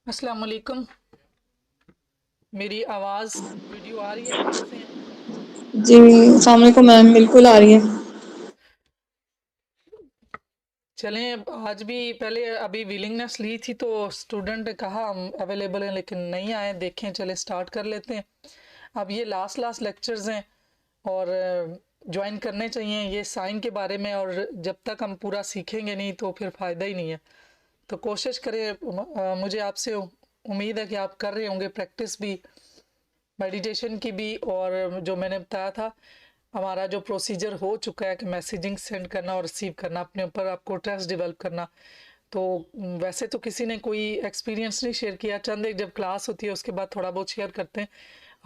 अस्सलाम वालेकुम। मेरी आवाज़ वीडियो आ रही है ठीक से? जी, अस्सलाम वालेकुम मैम, बिल्कुल आ रही है। चलें, आज भी पहले अभी विलिंगनेस ली थी तो स्टूडेंट ने कहा हम अवेलेबल हैं लेकिन नहीं आए। देखें, चले स्टार्ट कर लेते हैं। अब ये लास्ट लास्ट लेक्चर्स हैं और ज्वाइन करने चाहिए ये साइन के बारे में, और जब तक हम पूरा सीखेंगे नहीं तो फिर फ़ायदा ही नहीं है। तो कोशिश करें। मुझे आपसे उम्मीद है कि आप कर रहे होंगे प्रैक्टिस भी, मेडिटेशन की भी। और जो मैंने बताया था, हमारा जो प्रोसीजर हो चुका है कि मैसेजिंग सेंड करना और रिसीव करना, अपने ऊपर आपको ट्रस्ट डेवलप करना। तो वैसे तो किसी ने कोई एक्सपीरियंस नहीं शेयर किया, चंद एक जब क्लास होती है उसके बाद थोड़ा बहुत शेयर करते हैं।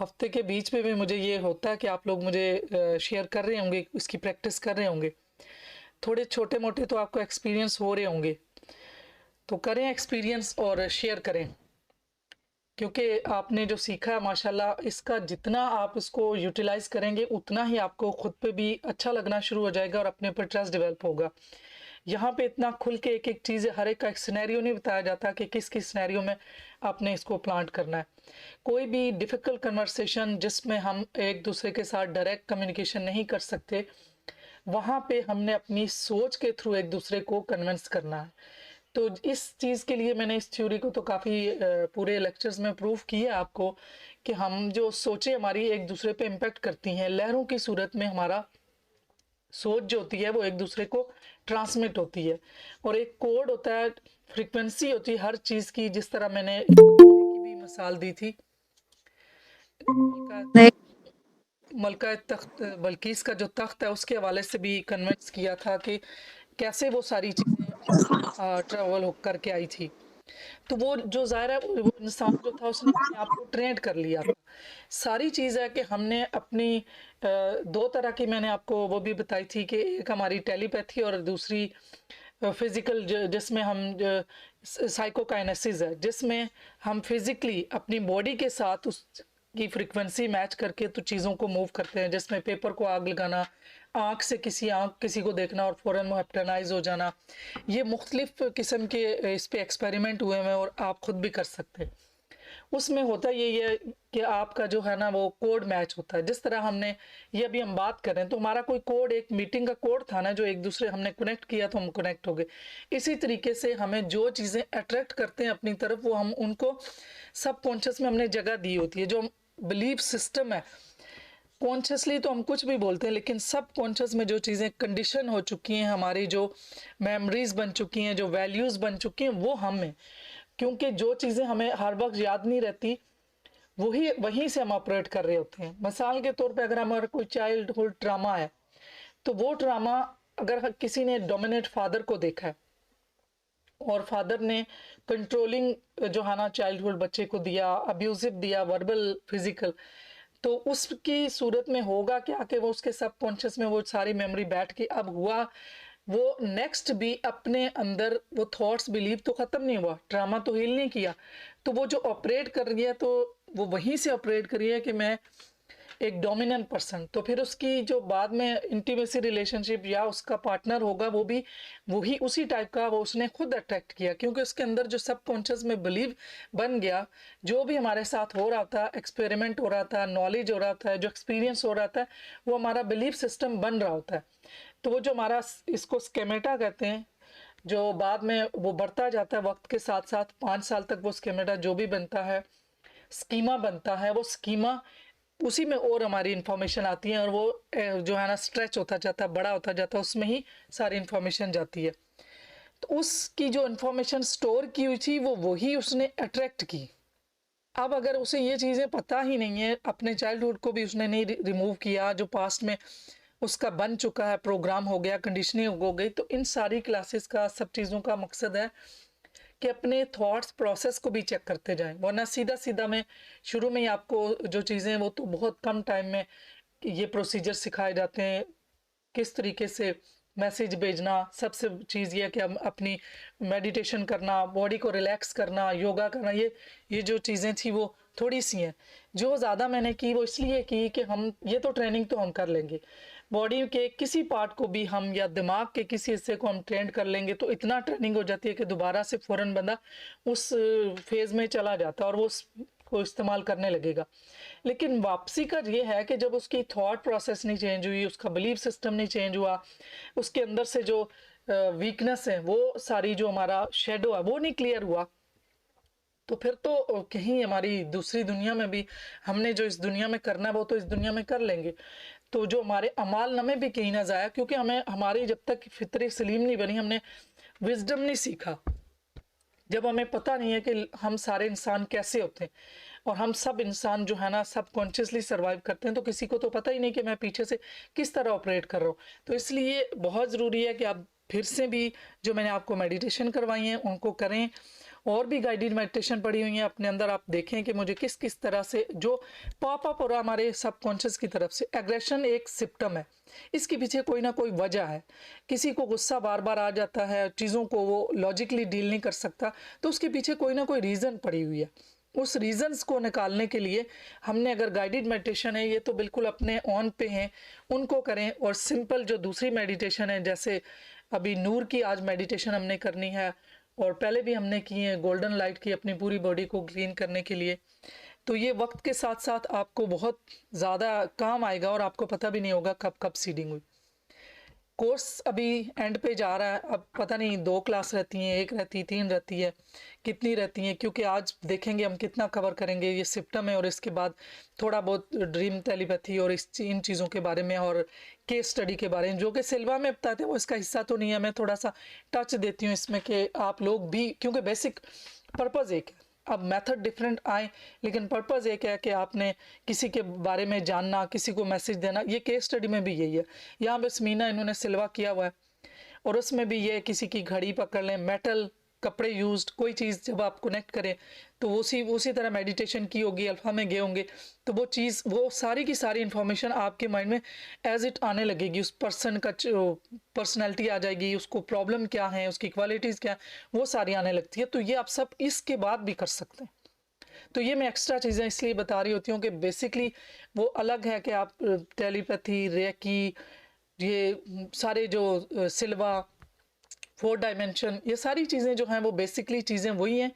हफ्ते के बीच में भी मुझे ये होता है कि आप लोग मुझे शेयर कर रहे होंगे, इसकी प्रैक्टिस कर रहे होंगे। थोड़े छोटे मोटे तो आपको एक्सपीरियंस हो रहे होंगे, तो करें एक्सपीरियंस और शेयर करें। क्योंकि आपने जो सीखा है माशाल्लाह, इसका जितना आप इसको यूटिलाइज करेंगे उतना ही आपको खुद पे भी अच्छा लगना शुरू हो जाएगा और अपने ऊपर ट्रस्ट डेवलप होगा। यहाँ पे इतना खुल के एक एक चीज़, हर एक का एक सिनेरियो नहीं बताया जाता कि किस किस सिनेरियो में आपने इसको प्लांट करना है। कोई भी डिफ़िकल्ट कन्वर्सेशन जिसमें हम एक दूसरे के साथ डायरेक्ट कम्युनिकेशन नहीं कर सकते, वहाँ पे हमने अपनी सोच के थ्रू एक दूसरे को कन्विंस करना है। तो इस चीज़ के लिए मैंने इस थ्योरी को तो काफ़ी पूरे लेक्चर्स में प्रूव किया आपको कि हम जो सोचें हमारी एक दूसरे पे इम्पेक्ट करती हैं, लहरों की सूरत में हमारा सोच जो होती है वो एक दूसरे को ट्रांसमिट होती है। और एक कोड होता है, फ्रीक्वेंसी होती है हर चीज़ की। जिस तरह मैंने की भी मिसाल दी थी, मलका नहीं। मलका तख्त बल्कीस का जो तख्त है उसके हवाले से भी कन्विंस किया था कि कैसे वो सारी चीज़ें ट्रेवल होकर के आई थी। तो वो जो ज़ाहिर है वो इंसान जो था उसने अपने आप को ट्रेंड कर लिया था। सारी चीज़ है कि हमने अपनी दो तरह की मैंने आपको वो भी बताई थी कि एक हमारी टेलीपैथी और दूसरी फिजिकल, जिसमें हम साइकोकाइनेसिस है, जिसमें हम फिजिकली अपनी बॉडी के साथ उस की फ्रीक्वेंसी मैच करके तो चीज़ों को मूव करते हैं। जिसमें पेपर को आग लगाना, आँख से आँख किसी को देखना और फ़ौरन वो हिप्नोटाइज हो जाना, ये मुख्तलिफ किस्म के इस पे एक्सपेरिमेंट हुए हैं और आप खुद भी कर सकते हैं। उसमें होता ये है कि आपका जो है ना वो कोड मैच होता है। जिस तरह हमने ये अभी हम बात कर रहे हैं तो हमारा कोई कोड, एक मीटिंग का कोड था ना, जो एक दूसरे हमने कनेक्ट किया तो हम कनेक्ट हो गए। इसी तरीके से हमें जो चीज़ें अट्रैक्ट करते हैं अपनी तरफ, वो हम उनको सब कॉन्शियस में हमने जगह दी होती है। जो बिलीफ सिस्टम है, कॉन्शियसली तो हम कुछ भी बोलते हैं लेकिन सब कॉन्शियस में जो चीज़ें कंडीशन हो चुकी हैं, हमारी जो मेमोरीज बन चुकी हैं, जो वैल्यूज़ बन चुकी हैं, वो हम में। क्योंकि जो चीज़ें हमें हर वक्त याद नहीं रहती, वही वहीं से हम ऑपरेट कर रहे होते हैं। मिसाल के तौर पे अगर हमारा कोई चाइल्डहुड ट्रामा है, तो वो ट्रामा अगर किसी ने डोमिनेट फादर को देखा है और फादर ने कंट्रोलिंग जो है ना चाइल्डहुड बच्चे को दिया, अब्यूजिव दिया, वर्बल, फिजिकल, तो उसकी सूरत में होगा क्या कि वो उसके सबकॉन्शियस में वो सारी मेमोरी बैठ के अब हुआ। वो नेक्स्ट भी अपने अंदर वो थॉट्स, बिलीव तो खत्म नहीं हुआ, ड्रामा तो हील नहीं किया, तो वो जो ऑपरेट कर रही है तो वो वहीं से ऑपरेट कर रही है कि मैं एक डोमिनेंट पर्सन। तो फिर उसकी जो बाद में इंटीमेसी रिलेशनशिप या उसका पार्टनर होगा, वो भी वही उसी टाइप का वो उसने खुद अट्रैक्ट किया, क्योंकि उसके अंदर जो सबकॉन्शियस में बिलीव बन गया। जो भी हमारे साथ हो रहा था, एक्सपेरिमेंट हो रहा था, नॉलेज हो रहा था, जो एक्सपीरियंस हो रहा था, वो हमारा बिलीफ सिस्टम बन रहा होता है। तो वो जो हमारा, इसको स्केमेटा कहते हैं, जो बाद में वो बढ़ता जाता है वक्त के साथ साथ, 5 साल तक वो स्केमेटा जो भी बनता है, स्कीमा बनता है, वो स्कीमा उसी में और हमारी इंफॉर्मेशन आती है और वो जो है ना स्ट्रेच होता जाता है, बड़ा होता जाता है, उसमें ही सारी इंफॉर्मेशन जाती है। तो उसकी जो इंफॉर्मेशन स्टोर की हुई थी वो वही उसने अट्रैक्ट की। अब अगर उसे ये चीज़ें पता ही नहीं है, अपने चाइल्डहुड को भी उसने नहीं रिमूव किया, जो पास्ट में उसका बन चुका है, प्रोग्राम हो गया, कंडीशनिंग हो गई, तो इन सारी क्लासेस का, सब चीज़ों का मकसद है कि अपने थॉट्स प्रोसेस को भी चेक करते जाएं। वरना सीधा सीधा मैं शुरू में ही आपको जो चीज़ें, वो तो बहुत कम टाइम में ये प्रोसीजर सिखाए जाते हैं, किस तरीके से मैसेज भेजना। सबसे चीज़ ये है कि हम अपनी मेडिटेशन करना, बॉडी को रिलैक्स करना, योगा करना, ये जो चीज़ें थी वो थोड़ी सी हैं। जो ज़्यादा मैंने की वो इसलिए की कि हम ये तो ट्रेनिंग तो हम कर लेंगे, बॉडी के किसी पार्ट को भी हम या दिमाग के किसी हिस्से को हम ट्रेंड कर लेंगे तो इतना ट्रेनिंग हो जाती है कि दोबारा से फ़ौरन बंदा उस फेज़ में चला जाता है और वो को इस्तेमाल करने लगेगा। लेकिन वापसी का ये है कि जब उसकी थॉट प्रोसेस नहीं चेंज हुई, उसका बिलीफ सिस्टम नहीं चेंज हुआ, उसके अंदर से जो वीकनेस है वो सारी, जो हमारा शेडो है वो नहीं क्लियर हुआ, तो फिर तो कहीं हमारी दूसरी दुनिया में भी हमने जो इस दुनिया में करना है वो तो इस दुनिया में कर लेंगे। तो जो हमारे अमाल नमे भी कहीं ना जाया, क्योंकि हमें हमारी जब तक फितरी सलीम नहीं बनी, हमने विजडम नहीं सीखा, जब हमें पता नहीं है कि हम सारे इंसान कैसे होते हैं और हम सब इंसान जो है ना सब कॉन्शियसली सर्वाइव करते हैं, तो किसी को तो पता ही नहीं कि मैं पीछे से किस तरह ऑपरेट कर रहा हूँ। तो इसलिए बहुत ज़रूरी है कि आप फिर से भी जो मैंने आपको मेडिटेशन करवाई हैं उनको करें, और भी गाइडेड मेडिटेशन पड़ी हुई हैं अपने अंदर, आप देखें कि मुझे किस किस तरह से जो पॉप अप हो रहा हमारे सबकॉन्शियस की तरफ से। एग्रेशन एक सिम्टम है, इसके पीछे कोई ना कोई वजह है। किसी को गुस्सा बार बार आ जाता है, चीज़ों को वो लॉजिकली डील नहीं कर सकता, तो उसके पीछे कोई ना कोई रीज़न पड़ी हुई है। उस रीजंस को निकालने के लिए हमने, अगर गाइडेड मेडिटेशन है ये तो बिल्कुल अपने ऑन पे हैं, उनको करें। और सिंपल जो दूसरी मेडिटेशन है, जैसे अभी नूर की आज मेडिटेशन हमने करनी है, और पहले भी हमने की है गोल्डन लाइट की, अपनी पूरी बॉडी को क्लीन करने के लिए। तो ये वक्त के साथ साथ आपको बहुत ज़्यादा काम आएगा और आपको पता भी नहीं होगा कब कब सीडिंग हुई। कोर्स अभी एंड पे जा रहा है, अब पता नहीं 2 क्लास रहती हैं, 1 रहती, 3 रहती है, कितनी रहती हैं, क्योंकि आज देखेंगे हम कितना कवर करेंगे। ये सिम्टम है और इसके बाद थोड़ा बहुत ड्रीम टेलीपैथी और इन चीज़ों के बारे में और केस स्टडी के बारे में, जो कि सिल्वा में बताते हैं वो इसका हिस्सा तो नहीं है। मैं थोड़ा सा टच देती हूँ इसमें कि आप लोग भी, क्योंकि बेसिक पर्पज़ एक है, अब मेथड डिफरेंट आए लेकिन पर्पज़ एक है कि आपने किसी के बारे में जानना, किसी को मैसेज देना। ये केस स्टडी में भी यही है। यहाँ बस मीना इन्होंने सिल्वा किया हुआ है, और उसमें भी ये किसी की घड़ी पकड़ लें, मेटल कपड़े यूज्ड, कोई चीज़ जब आप कनेक्ट करें तो उसी उसी तरह मेडिटेशन की होगी, अल्फा में गए होंगे, तो वो चीज़, वो सारी की सारी इंफॉर्मेशन आपके माइंड में एज इट आने लगेगी। उस पर्सन का पर्सनैलिटी आ जाएगी, उसको प्रॉब्लम क्या है, उसकी क्वालिटीज़ क्या है, वो सारी आने लगती है। तो ये आप सब इसके बाद भी कर सकते हैं। तो ये मैं एक्स्ट्रा चीज़ें इसलिए बता रही होती हूँ कि बेसिकली वो अलग है कि आप टेलीपैथी, रेकी, ये सारे जो सिल्वा, 4 डायमेंशन, ये सारी चीज़ें जो हैं वो बेसिकली चीज़ें वही हैं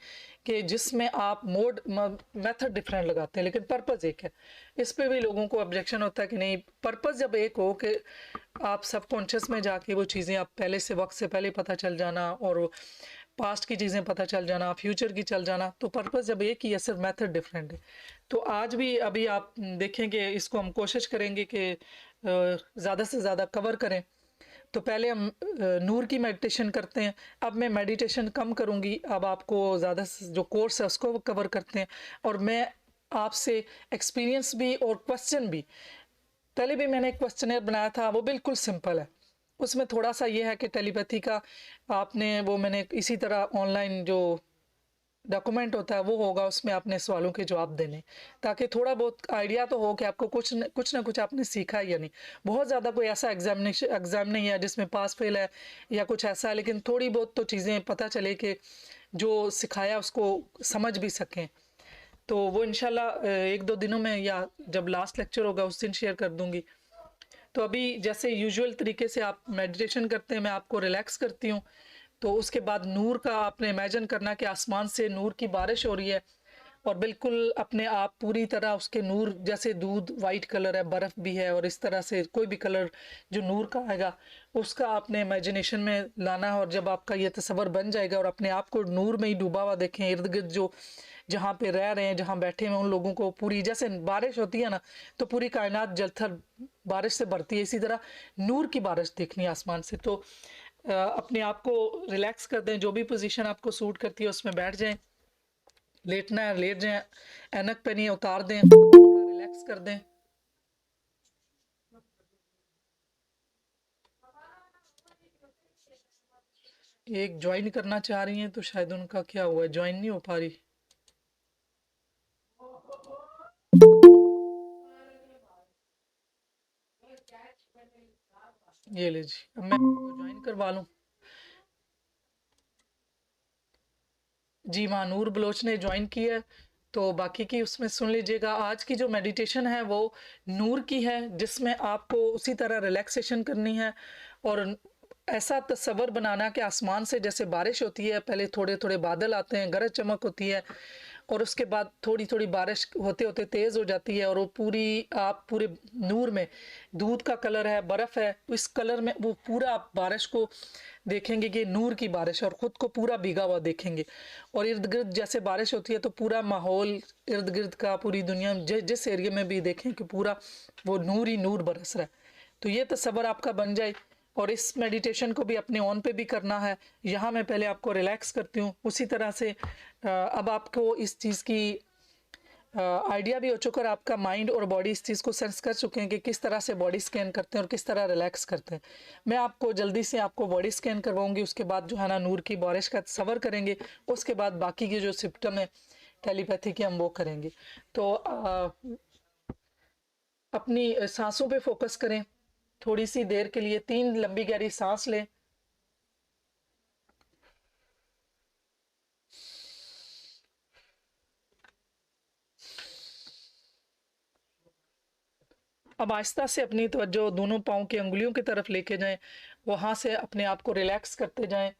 कि जिसमें आप मोड मेथड डिफरेंट लगाते हैं लेकिन पर्पज़ एक है। इस पे भी लोगों को ऑब्जेक्शन होता है कि नहीं, पर्पज़ जब एक हो कि आप सबकॉन्शियस में जाके वो चीज़ें आप पहले से, वक्त से पहले पता चल जाना, और पास्ट की चीज़ें पता चल जाना, फ्यूचर की चल जाना, तो पर्पज़ जब एक ही है, सिर्फ मेथड डिफरेंट है। तो आज भी अभी आप देखेंगे, इसको हम कोशिश करेंगे कि ज़्यादा से ज़्यादा कवर करें। तो पहले हम नूर की मेडिटेशन करते हैं, अब मैं मेडिटेशन कम करूँगी, अब आपको ज़्यादा जो कोर्स है उसको कवर करते हैं। और मैं आपसे एक्सपीरियंस भी और क्वेश्चन भी, पहले भी मैंने एक क्वेश्चनर बनाया था, वो बिल्कुल सिंपल है। उसमें थोड़ा सा ये है कि टेलीपैथी का आपने, वो मैंने इसी तरह ऑनलाइन जो डॉक्यूमेंट होता है वो होगा, उसमें आपने सवालों के जवाब देने, ताकि थोड़ा बहुत आइडिया तो हो कि आपको कुछ ना कुछ आपने सीखा है या नहीं। बहुत ज़्यादा कोई ऐसा एग्ज़ाम नहीं है जिसमें पास फेल है या कुछ ऐसा है, लेकिन थोड़ी बहुत तो चीज़ें पता चले कि जो सिखाया उसको समझ भी सकें। तो वो इंशाल्लाह 1-2 दिनों में, या जब लास्ट लेक्चर होगा उस दिन शेयर कर दूंगी। तो अभी जैसे यूजुअल तरीके से आप मेडिटेशन करते हैं, मैं आपको रिलैक्स करती हूँ। तो उसके बाद नूर का आपने इमेजिन करना कि आसमान से नूर की बारिश हो रही है, और बिल्कुल अपने आप पूरी तरह उसके नूर, जैसे दूध वाइट कलर है, बर्फ़ भी है, और इस तरह से कोई भी कलर जो नूर का आएगा उसका आपने इमेजिनेशन में लाना है। और जब आपका ये तस्वर बन जाएगा और अपने आप को नूर में ही डूबा हुआ देखें, इर्द गिर्द जो जहाँ पे रह रहे हैं, जहाँ बैठे हैं, उन लोगों को पूरी, जैसे बारिश होती है ना तो पूरी कायनात जलथल बारिश से भरती है, इसी तरह नूर की बारिश देखनी है आसमान से। तो अपने आप को रिलैक्स कर दें, जो भी पोजीशन आपको सूट करती है उसमें बैठ जाएं, लेटना है लेट जाएं, ऐनक पे नहीं उतार दें, थोड़ा रिलैक्स कर दें। एक ज्वाइन करना चाह रही हैं तो शायद उनका क्या हुआ, ज्वाइन नहीं हो पा रही। ये ले जी, अब मैं ज्वाइन करवा लूं। जी, महानूर बलोच ने ज्वाइन किया है, तो बाकी की उसमें सुन लीजिएगा। आज की जो मेडिटेशन है वो नूर की है, जिसमें आपको उसी तरह रिलैक्सेशन करनी है और ऐसा तस्वर बनाना कि आसमान से जैसे बारिश होती है, पहले थोड़े थोड़े बादल आते हैं, गरज चमक होती है और उसके बाद थोड़ी थोड़ी बारिश होते होते तेज़ हो जाती है और वो पूरी आप पूरे नूर में, दूध का कलर है, बर्फ़ है, तो इस कलर में वो पूरा आप बारिश को देखेंगे कि नूर की बारिश, और ख़ुद को पूरा भीगा हुआ देखेंगे। और इर्द गिर्द जैसे बारिश होती है तो पूरा माहौल इर्द गिर्द का, पूरी दुनिया में जिस एरिया में भी देखें कि पूरा वो नूर ही नूर बरस रहा है। तो ये तस्वर आपका बन जाए। और इस मेडिटेशन को भी अपने ऑन पे भी करना है। यहाँ मैं पहले आपको रिलैक्स करती हूँ, उसी तरह से अब आपको इस चीज़ की आइडिया भी हो चुका है, आपका माइंड और बॉडी इस चीज़ को सेंस कर चुके हैं कि किस तरह से बॉडी स्कैन करते हैं और किस तरह रिलैक्स करते हैं। मैं आपको जल्दी से आपको बॉडी स्कैन करवाऊंगी, उसके बाद जो है ना नूर की बारिश का तस्वर करेंगे, उसके बाद बाकी के जो सिम्टम है टेलीपैथी के हम वो करेंगे। तो अपनी सांसों पे फोकस करें थोड़ी सी देर के लिए। 3 लंबी गहरी सांस लें। अब आहिस्ता से अपनी तवज्जो दोनों पाँव की अंगुलियों की तरफ लेके जाएं, वहाँ से अपने आप को रिलैक्स करते जाएं।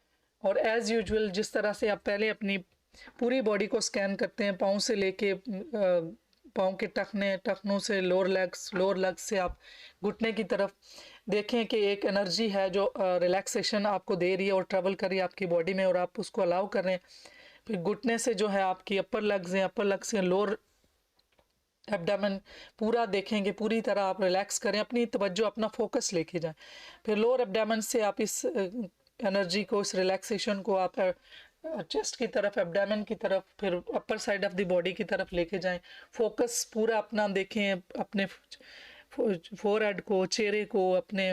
और एज़ यूजुअल जिस तरह से आप पहले अपनी पूरी बॉडी को स्कैन करते हैं, पाँव से लेके पाँव के टखनों से लोअर लेग्स से आप घुटने की तरफ देखें कि एक एनर्जी है जो रिलैक्सेशन आपको दे रही है और ट्रेवल कर रही है आपकी बॉडी में, और आप उसको अलाउ कर रहे हैं। फिर घुटने से जो है आपकी अपर लेग्स से लोअर एब्डामन पूरा देखेंगे, पूरी तरह आप रिलैक्स करें, अपनी तवज्जो अपना फोकस लेके जाएं। फिर लोअर एब्डामन से आप इस एनर्जी को, इस रिलैक्सेशन को आप चेस्ट की तरफ, एब्डामन की तरफ, फिर upper side of the body की तरफ लेके जाएं। फोकस पूरा अपना देखें, अपने फोरहेड को, चेहरे को, अपने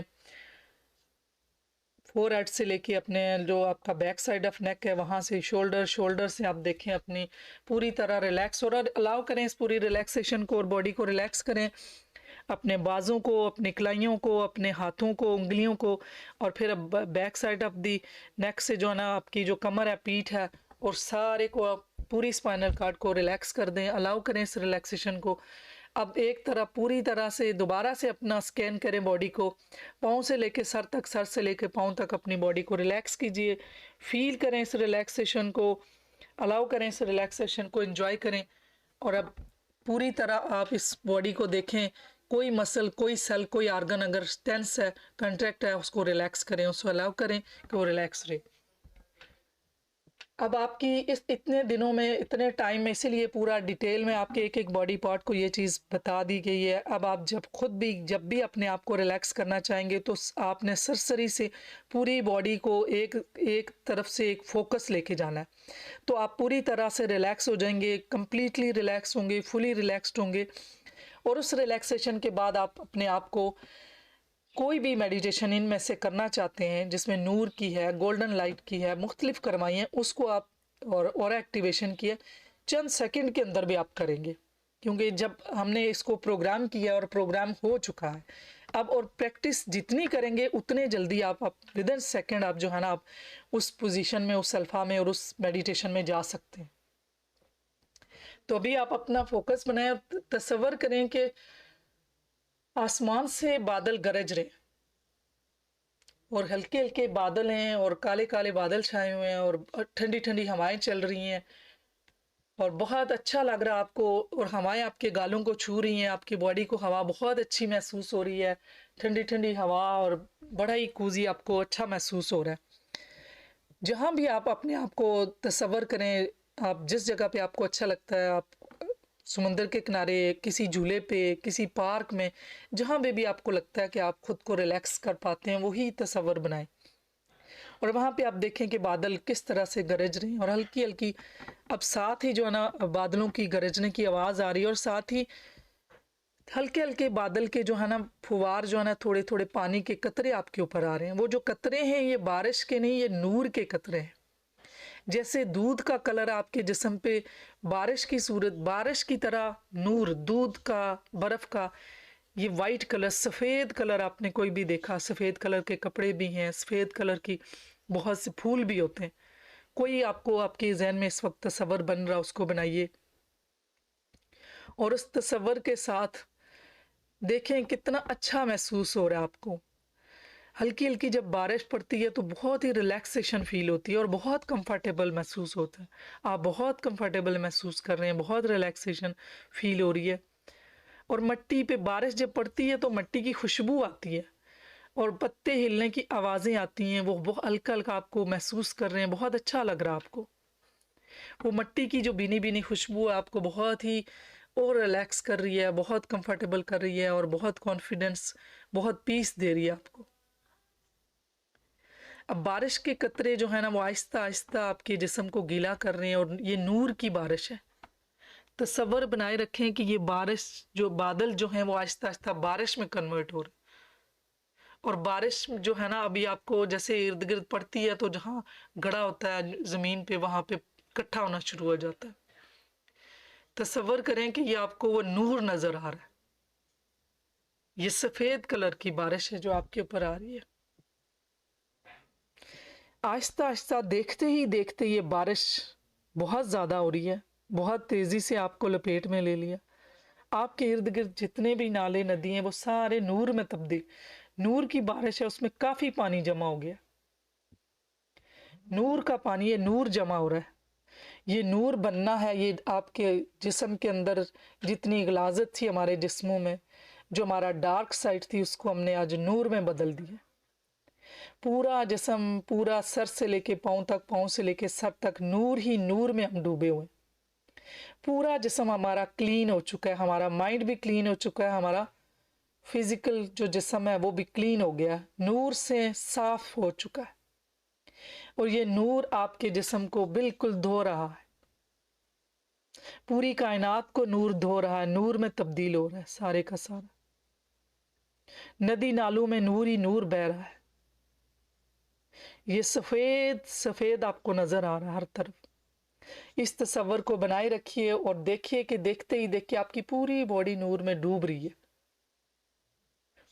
फोरहेड से लेके अपने जो आपका बैक साइड ऑफ नेक है वहाँ से शोल्डर से आप देखें अपनी पूरी तरह रिलैक्स, और अलाउ करें इस पूरी रिलैक्सेशन को और बॉडी को रिलैक्स करें। अपने बाजों को, अपनी कलाइयों को, अपने हाथों को, उंगलियों को, और फिर बैक साइड ऑफ दी नेक से जो है ना आपकी जो कमर है, पीठ है, और सारे को आप पूरी स्पाइनल कार्ड को रिलैक्स कर दें, अलाउ करें इस रिलैक्सेशन को। अब एक तरह पूरी तरह से दोबारा से अपना स्कैन करें बॉडी को, पाँव से लेके सर तक, सर से लेके पाँव तक अपनी बॉडी को रिलैक्स कीजिए, फील करें इस रिलैक्सेशन को, अलाउ करें इस रिलैक्सेशन को, एंजॉय करें। और अब पूरी तरह आप इस बॉडी को देखें, कोई मसल, कोई सेल, कोई आर्गन अगर टेंस है, कंट्रैक्ट है, उसको रिलैक्स करें, उसको अलाउ करें कि वो रिलैक्स रहे। अब आपकी इस इतने दिनों में, इतने टाइम में, इसीलिए पूरा डिटेल में आपके एक एक बॉडी पार्ट को ये चीज़ बता दी गई है। अब आप जब भी अपने आप को रिलैक्स करना चाहेंगे तो आपने सरसरी से पूरी बॉडी को एक एक तरफ से एक फोकस लेके जाना है। तो आप पूरी तरह से रिलैक्स हो जाएंगे, कंप्लीटली रिलैक्स होंगे, फुली रिलैक्स्ड होंगे। और उस रिलैक्सेशन के बाद आप अपने आप को कोई भी मेडिटेशन इनमें से करना चाहते हैं जिसमें नूर की है, गोल्डन लाइट की है, मुख्तलिफ करवाई हैं, उसको आप और एक्टिवेशन की है, चंद सेकंड के अंदर भी आप करेंगे। क्योंकि जब हमने इसको प्रोग्राम किया और प्रोग्राम हो चुका है अब, और प्रैक्टिस जितनी करेंगे उतने जल्दी आप विद इन सेकेंड आप जो है ना आप उस पोजीशन में, उस अल्फा में और उस मेडिटेशन में जा सकते हैं। तो अभी आप अपना फोकस बनाएं, तसव्वुर करें कि आसमान से बादल गरज रहे और हल्के हल्के बादल हैं और काले काले बादल छाए हुए हैं और ठंडी ठंडी हवाएं चल रही हैं और बहुत अच्छा लग रहा है आपको, और हवाएं आपके गालों को छू रही हैं, आपकी बॉडी को हवा बहुत अच्छी महसूस हो रही है, ठंडी ठंडी हवा, और बड़ा ही कूजी आपको अच्छा महसूस हो रहा है। जहाँ भी आप अपने आप को तसव्वुर करें, आप जिस जगह पे आपको अच्छा लगता है, आप समुंदर के किनारे, किसी झूले पे, किसी पार्क में, जहाँ पे भी आपको लगता है कि आप खुद को रिलैक्स कर पाते हैं, वही तसव्वुर बनाएं। और वहाँ पे आप देखें कि बादल किस तरह से गरज रहे हैं और हल्की हल्की अब साथ ही जो है ना बादलों की गरजने की आवाज़ आ रही है, और साथ ही हल्के हल्के बादल के जो है ना फुवार जो है ना थोड़े थोड़े पानी के कतरे आपके ऊपर आ रहे हैं। वो जो कतरे हैं ये बारिश के नहीं, ये नूर के कतरे हैं। जैसे दूध का कलर आपके जिस्म पे बारिश की सूरत, बारिश की तरह नूर, दूध का, बर्फ़ का ये वाइट कलर, सफ़ेद कलर आपने कोई भी देखा, सफ़ेद कलर के कपड़े भी हैं, सफ़ेद कलर की बहुत से फूल भी होते हैं। कोई आपको आपके जहन में इस वक्त तस्वर बन रहा उसको बनाइए। और उस तसव्वुर के साथ देखें कितना अच्छा महसूस हो रहा है आपको। हल्की-हल्की जब बारिश पड़ती है तो बहुत ही रिलैक्सेशन फ़ील होती है और बहुत कंफर्टेबल महसूस होता है। आप बहुत कंफर्टेबल महसूस कर रहे हैं, बहुत रिलैक्सेशन फ़ील हो रही है। और मिट्टी पे बारिश जब पड़ती है तो मिट्टी की खुशबू आती है और पत्ते हिलने की आवाज़ें आती हैं, वो बहुत हल्का-हल्का आपको महसूस कर रहे हैं, बहुत अच्छा लग रहा है आपको। वो मिट्टी की जो भीनी-भीनी खुशबू है आपको बहुत ही और रिलैक्स कर रही है, बहुत कंफर्टेबल कर रही है और बहुत कॉन्फिडेंस, बहुत पीस दे रही है आपको। अब बारिश के कतरे जो है ना वो आहिस्ता-आहिस्ता आपके जिस्म को गीला कर रहे हैं और ये नूर की बारिश है। तसव्वुर बनाए रखें कि ये बारिश जो बादल जो हैं वो आहिस्ता-आहिस्ता बारिश में कन्वर्ट हो रहे हैं। और बारिश जो है ना अभी आपको जैसे इर्द-गिर्द पड़ती है तो जहाँ गड़ा होता है ज़मीन पे वहाँ पे इकट्ठा होना शुरू हो जाता है। तसव्वुर करें कि ये आपको वो नूर नज़र आ रहा है। ये सफ़ेद कलर की बारिश है जो आपके ऊपर आ रही है। आहिस्ता-आहिस्ता देखते ही देखते ये बारिश बहुत ज़्यादा हो रही है, बहुत तेज़ी से आपको लपेट में ले लिया। आपके इर्द-गिर्द जितने भी नाले, नदी हैं वो सारे नूर में तब्दील, नूर की बारिश है उसमें काफ़ी पानी जमा हो गया। नूर का पानी, ये नूर जमा हो रहा है। ये नूर बनना है, ये आपके जिस्म के अंदर जितनी गलाज़त थी हमारे जिस्मों में, जो हमारा डार्क साइड थी उसको हमने आज नूर में बदल दिया। पूरा जिस्म, पूरा सर से लेके पाँव तक, पाँव से लेके सर तक नूर ही नूर में हम डूबे हुए हैं। पूरा जिस्म हमारा क्लीन हो चुका है, हमारा माइंड भी क्लीन हो चुका है, हमारा फिजिकल जो जिस्म है वो भी क्लीन हो गया, नूर से साफ हो चुका है। और ये नूर आपके जिस्म को बिल्कुल धो रहा है, पूरी कायनात को नूर धो रहा है, नूर में तब्दील हो रहा है सारे का सारा। नदी नालों में नूर ही नूर बह रहा है। ये सफ़ेद सफ़ेद आपको नज़र आ रहा है हर तरफ। इस तसव्वुर को बनाए रखिए और देखिए कि देखते ही देखिए आपकी पूरी बॉडी नूर में डूब रही है।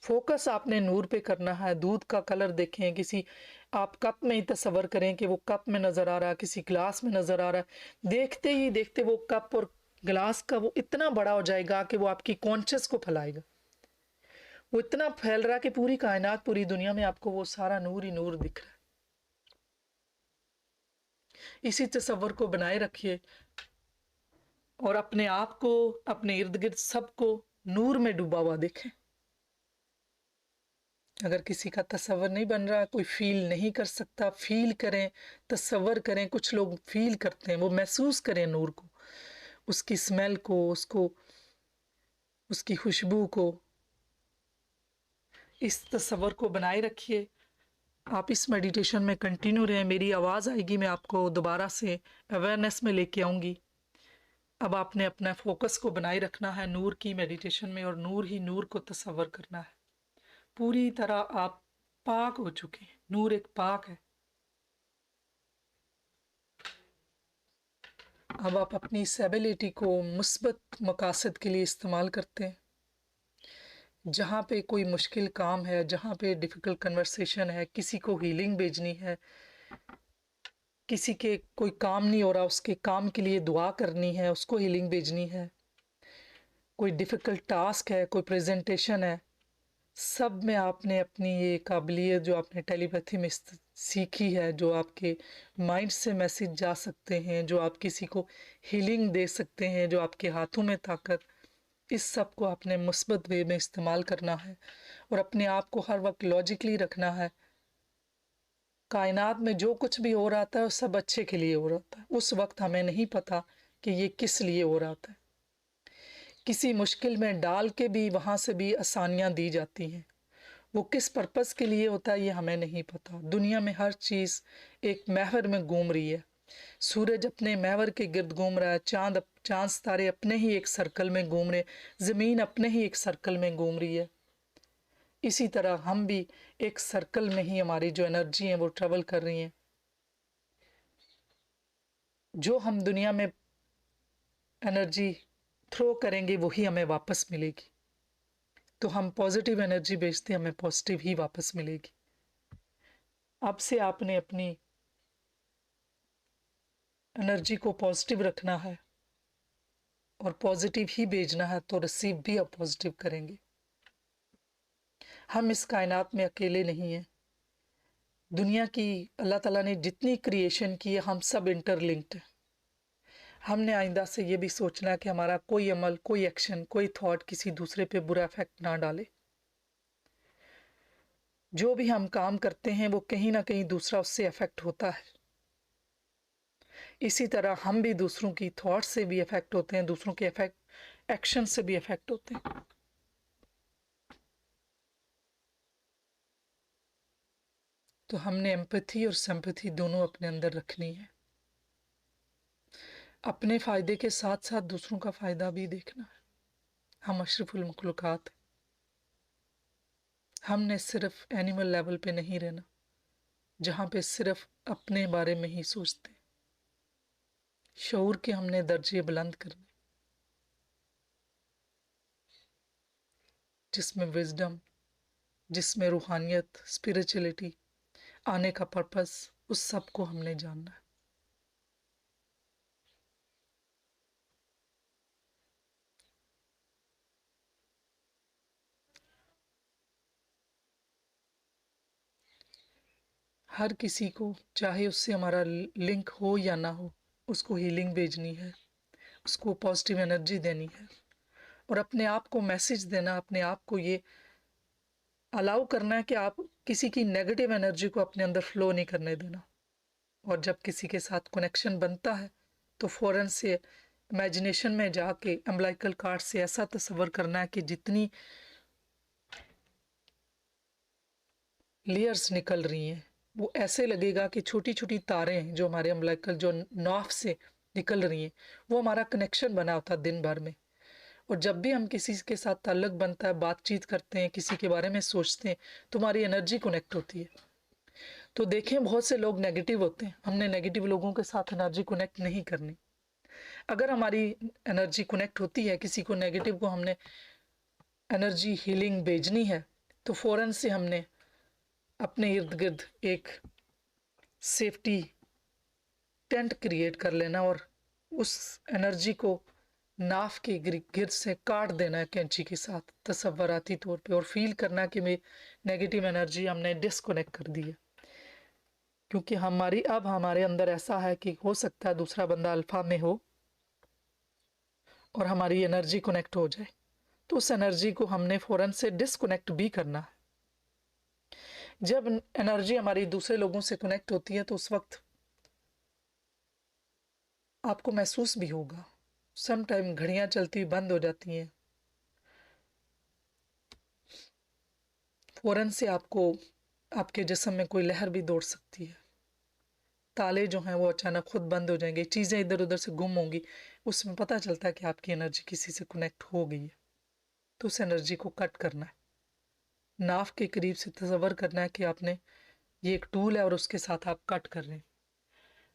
फोकस आपने नूर पे करना है। दूध का कलर देखें, किसी आप कप में ही तसव्वुर करें कि वो कप में नज़र आ रहा है, किसी ग्लास में नज़र आ रहा है। देखते ही देखते वो कप और ग्लास का वो इतना बड़ा हो जाएगा कि वो आपकी कॉन्शियस को फैलाएगा। वो इतना फैल रहा है कि पूरी कायनात, पूरी दुनिया में आपको वो सारा नूर ही नूर दिख रहा है। इसी तसव्वुर को बनाए रखिए और अपने आप को, अपने इर्द-गिर्द सबको नूर में डूबा हुआ देखें। अगर किसी का तसव्वुर नहीं बन रहा, कोई फ़ील नहीं कर सकता, फ़ील करें, तसव्वुर करें। कुछ लोग फ़ील करते हैं, वो महसूस करें नूर को, उसकी स्मेल को, उसको, उसकी खुशबू को। इस तसव्वुर को बनाए रखिए। आप इस मेडिटेशन में कंटिन्यू रहें। मेरी आवाज़ आएगी, मैं आपको दोबारा से अवेयरनेस में लेके आऊँगी। अब आपने अपना फ़ोकस को बनाए रखना है नूर की मेडिटेशन में और नूर ही नूर को तसव्वुर करना है। पूरी तरह आप पाक हो चुके हैं। नूर एक पाक है। अब आप अपनी इस एबिलिटी को मुस्बत मकासद के लिए इस्तेमाल करते हैं। जहाँ पे कोई मुश्किल काम है, जहाँ पे डिफ़िकल्ट कन्वर्सेशन है, किसी को हीलिंग भेजनी है, किसी के कोई काम नहीं हो रहा, उसके काम के लिए दुआ करनी है, उसको हीलिंग भेजनी है, कोई डिफ़िकल्ट टास्क है, कोई प्रेज़ेंटेशन है, सब में आपने अपनी ये काबिलियत जो आपने टेलीपैथी में सीखी है, जो आपके माइंड से मैसेज जा सकते हैं, जो आप किसी को हीलिंग दे सकते हैं, जो आपके हाथों में ताकत, इस सब को आपने मुस्बत वे में इस्तेमाल करना है और अपने आप को हर वक्त लॉजिकली रखना है। कायनात में जो कुछ भी हो रहा था वो सब अच्छे के लिए हो रहा था। उस वक्त हमें नहीं पता कि ये किस लिए हो रहा था। किसी मुश्किल में डाल के भी वहाँ से भी आसानियाँ दी जाती हैं। वो किस पर्पस के लिए होता है ये हमें नहीं पता। दुनिया में हर चीज़ एक महवर में घूम रही है। सूरज अपने महवर के गिर्द घूम रहा है, चांद सितारे अपने ही एक सर्कल में घूम रहे, ज़मीन अपने ही एक सर्कल में घूम रही है। इसी तरह हम भी एक सर्कल में ही, हमारी जो एनर्जी है वो ट्रेवल कर रही हैं। जो हम दुनिया में एनर्जी थ्रो करेंगे वही हमें वापस मिलेगी। तो हम पॉजिटिव एनर्जी भेजते हमें पॉजिटिव ही वापस मिलेगी। अब से आपने अपनी एनर्जी को पॉजिटिव रखना है। और पॉजिटिव ही भेजना है तो रिसीव भी आप पॉजिटिव करेंगे। हम इस कायनात में अकेले नहीं हैं। दुनिया की अल्लाह ताला ने जितनी क्रिएशन की है, हम सब इंटरलिंक्ड हैं। हमने आइंदा से ये भी सोचना है कि हमारा कोई अमल, कोई एक्शन, कोई थॉट किसी दूसरे पे बुरा इफेक्ट ना डाले। जो भी हम काम करते हैं वो कहीं ना कहीं दूसरा उससे अफेक्ट होता है। इसी तरह हम भी दूसरों की थॉट से भी अफेक्ट होते हैं, दूसरों के अफेक्ट एक्शन से भी अफेक्ट होते हैं। तो हमने एम्पैथी और सिंपैथी दोनों अपने अंदर रखनी है। अपने फ़ायदे के साथ साथ दूसरों का फ़ायदा भी देखना है। हम अशरफुल मखलूक़ात हैं। हमने सिर्फ एनिमल लेवल पे नहीं रहना, जहाँ पे सिर्फ अपने बारे में ही सोचते। शऊर के हमने दर्जे बुलंद करने, जिसमें विजडम, जिसमें रूहानियत, स्पिरिचुअलिटी आने का पर्पस, उस सब को हमने जानना है। हर किसी को, चाहे उससे हमारा लिंक हो या ना हो, उसको हीलिंग भेजनी है, उसको पॉजिटिव एनर्जी देनी है और अपने आप को मैसेज देना, अपने आप को ये अलाउ करना है कि आप किसी की नेगेटिव एनर्जी को अपने अंदर फ्लो नहीं करने देना। और जब किसी के साथ कनेक्शन बनता है तो फ़ौरन से इमेजिनेशन में जाके अम्बिलिकल कार्ड से ऐसा तस्वर करना है कि जितनी लेयर्स निकल रही हैं वो ऐसे लगेगा कि छोटी छोटी तारें हैं जो हमारे अम्बिलिकल जो नॉफ से निकल रही हैं, वो हमारा कनेक्शन बना होता है दिन भर में। और जब भी हम किसी के साथ ताल्लुक बनता है, बातचीत करते हैं, किसी के बारे में सोचते हैं, तो हमारी एनर्जी कनेक्ट होती है। तो देखें, बहुत से लोग नेगेटिव होते हैं, हमने नेगेटिव लोगों के साथ एनर्जी कनेक्ट नहीं करनी। अगर हमारी एनर्जी कनेक्ट होती है, किसी को नेगेटिव को हमने एनर्जी हीलिंग भेजनी है, तो फ़ौरन से हमने अपने इर्द गिर्द एक सेफ्टी टेंट क्रिएट कर लेना और उस एनर्जी को नाफ के गिर्द से काट देना है कैंची के साथ तसव्वुराती तौर पे, और फील करना कि मेरी नेगेटिव एनर्जी हमने डिस्कनेक्ट कर दी है। क्योंकि हमारे अंदर ऐसा है कि हो सकता है दूसरा बंदा अल्फा में हो और हमारी एनर्जी कनेक्ट हो जाए, तो उस एनर्जी को हमने फ़ौरन से डिस्कनेक्ट भी करना है। जब एनर्जी हमारी दूसरे लोगों से कनेक्ट होती है तो उस वक्त आपको महसूस भी होगा, सम टाइम घड़ियाँ चलती बंद हो जाती हैं, फ़ौरन से आपको आपके जिस्म में कोई लहर भी दौड़ सकती है, ताले जो हैं वो अचानक खुद बंद हो जाएंगे, चीज़ें इधर उधर से गुम होंगी। उसमें पता चलता है कि आपकी एनर्जी किसी से कनेक्ट हो गई है। तो उस एनर्जी को कट करना है, नाव के करीब से तसव्वुर करना है कि आपने ये एक टूल है और उसके साथ आप कट कर रहे हैं।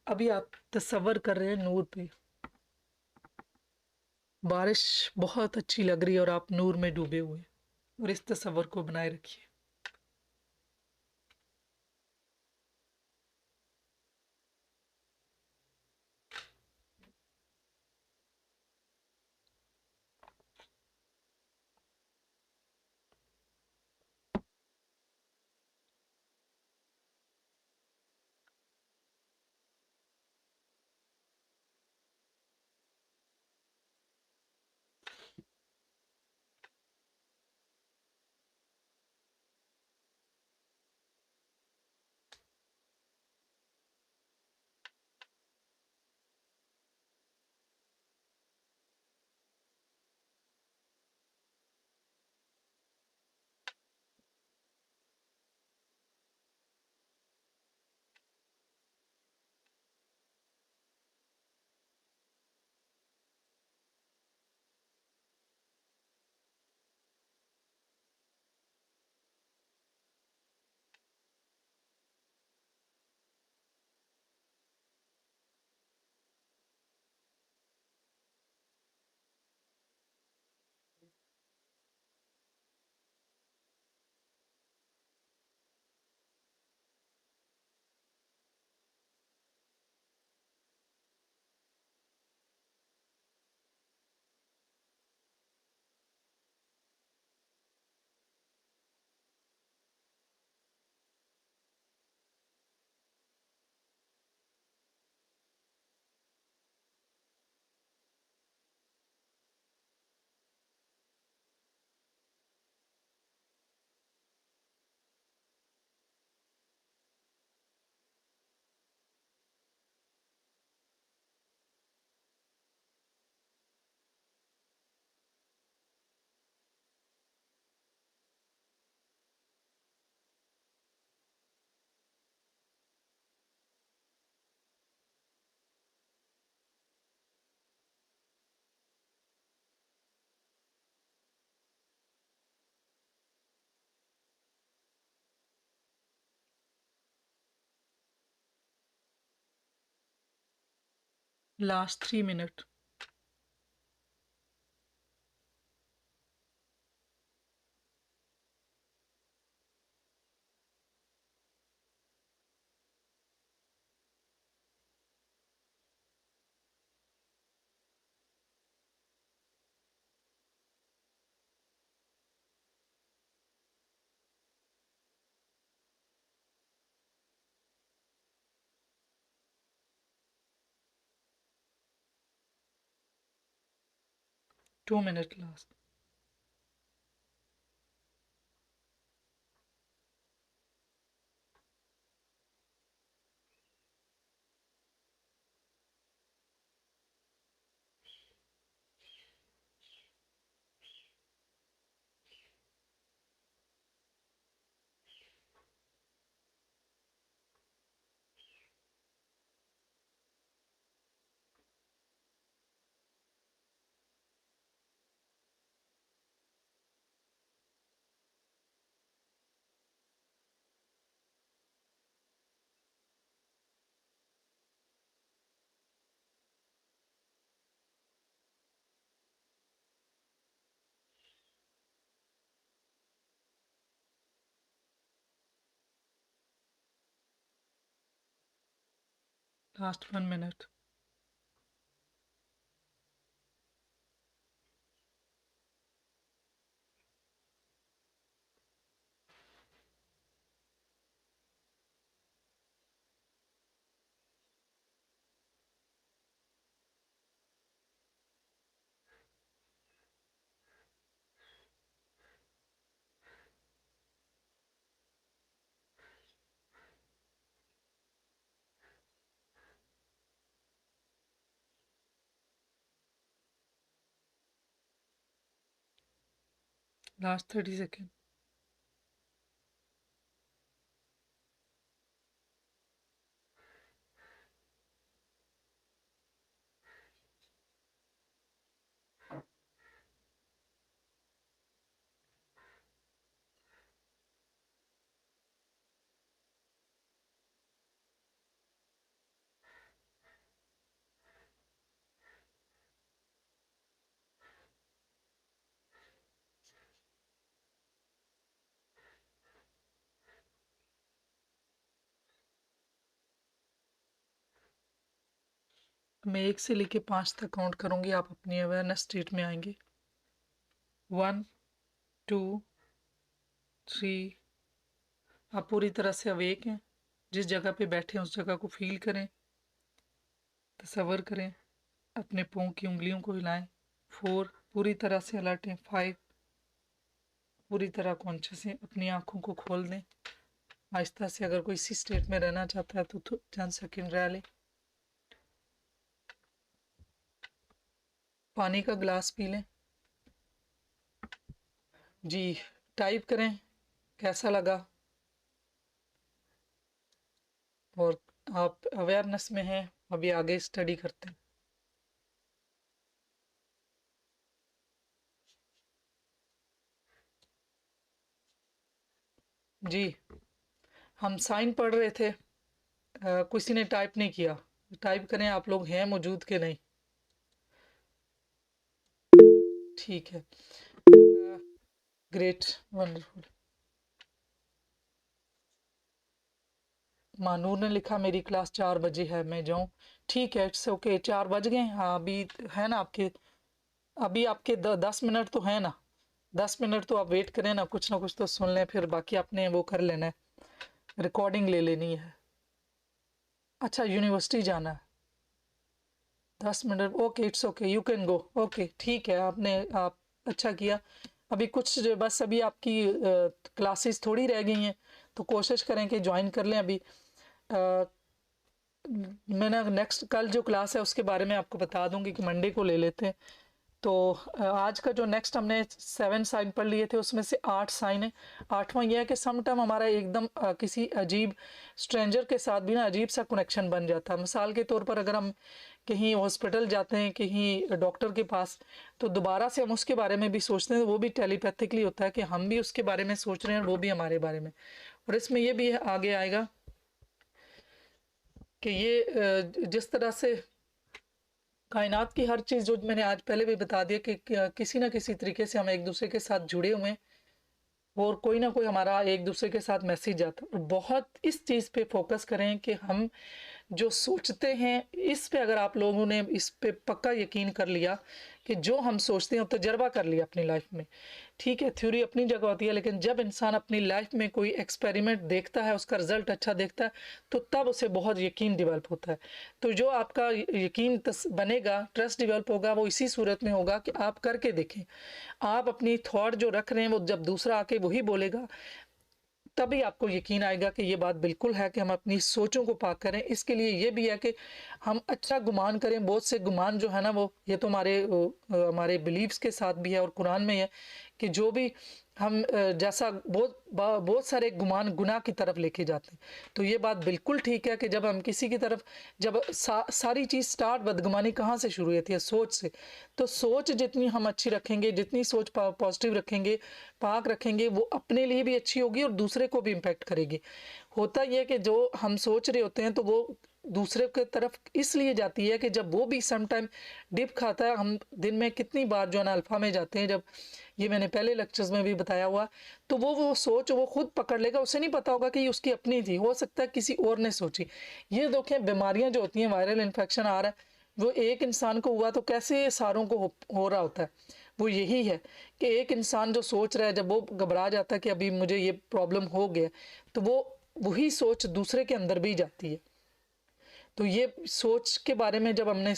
अभी आप तसव्वुर कर रहे हैं नूर पे, बारिश बहुत अच्छी लग रही है और आप नूर में डूबे हुए हैं, और इस तसव्वुर को बनाए रखिए। Last 3 minute. To minute last. Last 1 minute. Last 30 second. मैं 1 से लेके 5 तक काउंट करूंगी, आप अपनी अवेयरनेस स्टेट में आएंगे। 1 2 3। आप पूरी तरह से अवेक हैं। जिस जगह पे बैठे हैं उस जगह को फील करें, तसव्वुर करें, अपने पाँव की उंगलियों को हिलाएं। 4, पूरी तरह से अलर्ट हैं। 5, पूरी तरह कॉन्शियस हैं। अपनी आंखों को खोल दें आहिस्ता से। अगर कोई इसी स्टेट में रहना चाहता है तो चंद सेकंड रह लें। पानी का ग्लास पी लें। जी, टाइप करें कैसा लगा, और आप अवेयरनेस में हैं, अभी आगे स्टडी करते हैं। जी, हम साइन पढ़ रहे थे, किसी ने टाइप नहीं किया। टाइप करें आप लोग हैं मौजूद के नहीं। ठीक है, ग्रेट, वंडरफुल। मानूर ने लिखा मेरी क्लास 4 बजे है, मैं जाऊं? ठीक है, इट्स ओके। 4 बज गए। हाँ, अभी है ना आपके, अभी आपके 10 मिनट तो है ना। 10 मिनट तो आप वेट करें ना, कुछ तो सुन लें, फिर बाकी आपने वो कर लेना है, रिकॉर्डिंग ले लेनी है। अच्छा, यूनिवर्सिटी जाना है? 10 minute, okay, it's okay, you can go. Okay, ठीक है, आप अच्छा किया। अभी कुछ बस अभी आपकी क्लासेस थोड़ी रह गई हैं, तो कोशिश करें कि ज्वाइन कर लें अभी। अ, मैंने नेक्स्ट कल जो क्लास है उसके बारे में आपको बता दूंगी कि मंडे को ले लेते हैं। तो आज का जो नेक्स्ट हमने 7 साइन पढ़ लिए थे उसमें से 8 साइन है। 8वां यह है कि सम टाइम हमारा एकदम किसी अजीब स्ट्रेंजर के साथ भी ना अजीब सा कनेक्शन बन जाता है। मिसाल के तौर पर अगर हम कहीं हॉस्पिटल जाते हैं, कहीं डॉक्टर के पास, तो दोबारा से हम उसके बारे में भी सोचते हैं, वो भी टेलीपैथिकली होता है कि हम भी उसके बारे में सोच रहे हैं और वो भी हमारे बारे में। और इसमें ये भी आगे आएगा कि ये जिस तरह से कायनात की हर चीज़ जो मैंने आज पहले भी बता दिया कि किसी ना किसी तरीके से हम एक दूसरे के साथ जुड़े हुए हैं और कोई ना कोई हमारा एक दूसरे के साथ मैसेज आता है। और बहुत इस चीज़ पे फोकस करें कि हम जो सोचते हैं, इस पे अगर आप लोगों ने इस पे पक्का यकीन कर लिया कि जो हम सोचते हैं तजर्बा कर लिया अपनी लाइफ में। ठीक है, थ्योरी अपनी जगह होती है, लेकिन जब इंसान अपनी लाइफ में कोई एक्सपेरिमेंट देखता है, उसका रिजल्ट अच्छा देखता है, तो तब उसे बहुत यकीन डेवलप होता है। तो जो आपका यकीन बनेगा, ट्रस्ट डेवलप होगा, वो इसी सूरत में होगा कि आप करके देखें। आप अपनी थॉट जो रख रहे हैं, वो जब दूसरा आके वही बोलेगा, तभी आपको यकीन आएगा कि ये बात बिल्कुल है कि हम अपनी सोचों को पाक करें। इसके लिए ये भी है कि हम अच्छा गुमान करें। बहुत से गुमान जो है ना, वो ये तो हमारे बिलीव्स के साथ भी है और कुरान में है कि जो भी हम जैसा बहुत सारे गुमान गुनाह की तरफ लेके जाते हैं। तो ये बात बिल्कुल ठीक है कि जब हम किसी की तरफ जब सारी चीज़ स्टार्ट बदगुमानी कहाँ से शुरू होती है? सोच से। तो सोच जितनी हम अच्छी रखेंगे, जितनी सोच पॉजिटिव रखेंगे, पाक रखेंगे, वो अपने लिए भी अच्छी होगी और दूसरे को भी इम्पेक्ट करेगी। होता यह कि जो हम सोच रहे होते हैं तो वो दूसरे के तरफ इसलिए जाती है कि जब वो भी सम टाइम डिप खाता है। हम दिन में कितनी बार जो है ना अल्फा में जाते हैं, जब ये मैंने पहले लेक्चर्स में भी बताया हुआ, तो वो सोच वो खुद पकड़ लेगा। उसे नहीं पता होगा कि ये उसकी अपनी थी, हो सकता है किसी और ने सोची। ये देखें, बीमारियां जो होती हैं, वायरल इन्फेक्शन आ रहा है, वो एक इंसान को हुआ तो कैसे सारों को हो रहा होता है। वो यही है कि एक इंसान जो सोच रहा है, जब वो घबरा जाता है कि अभी मुझे ये प्रॉब्लम हो गया, तो वो वही सोच दूसरे के अंदर भी जाती है। तो ये सोच के बारे में जब हमने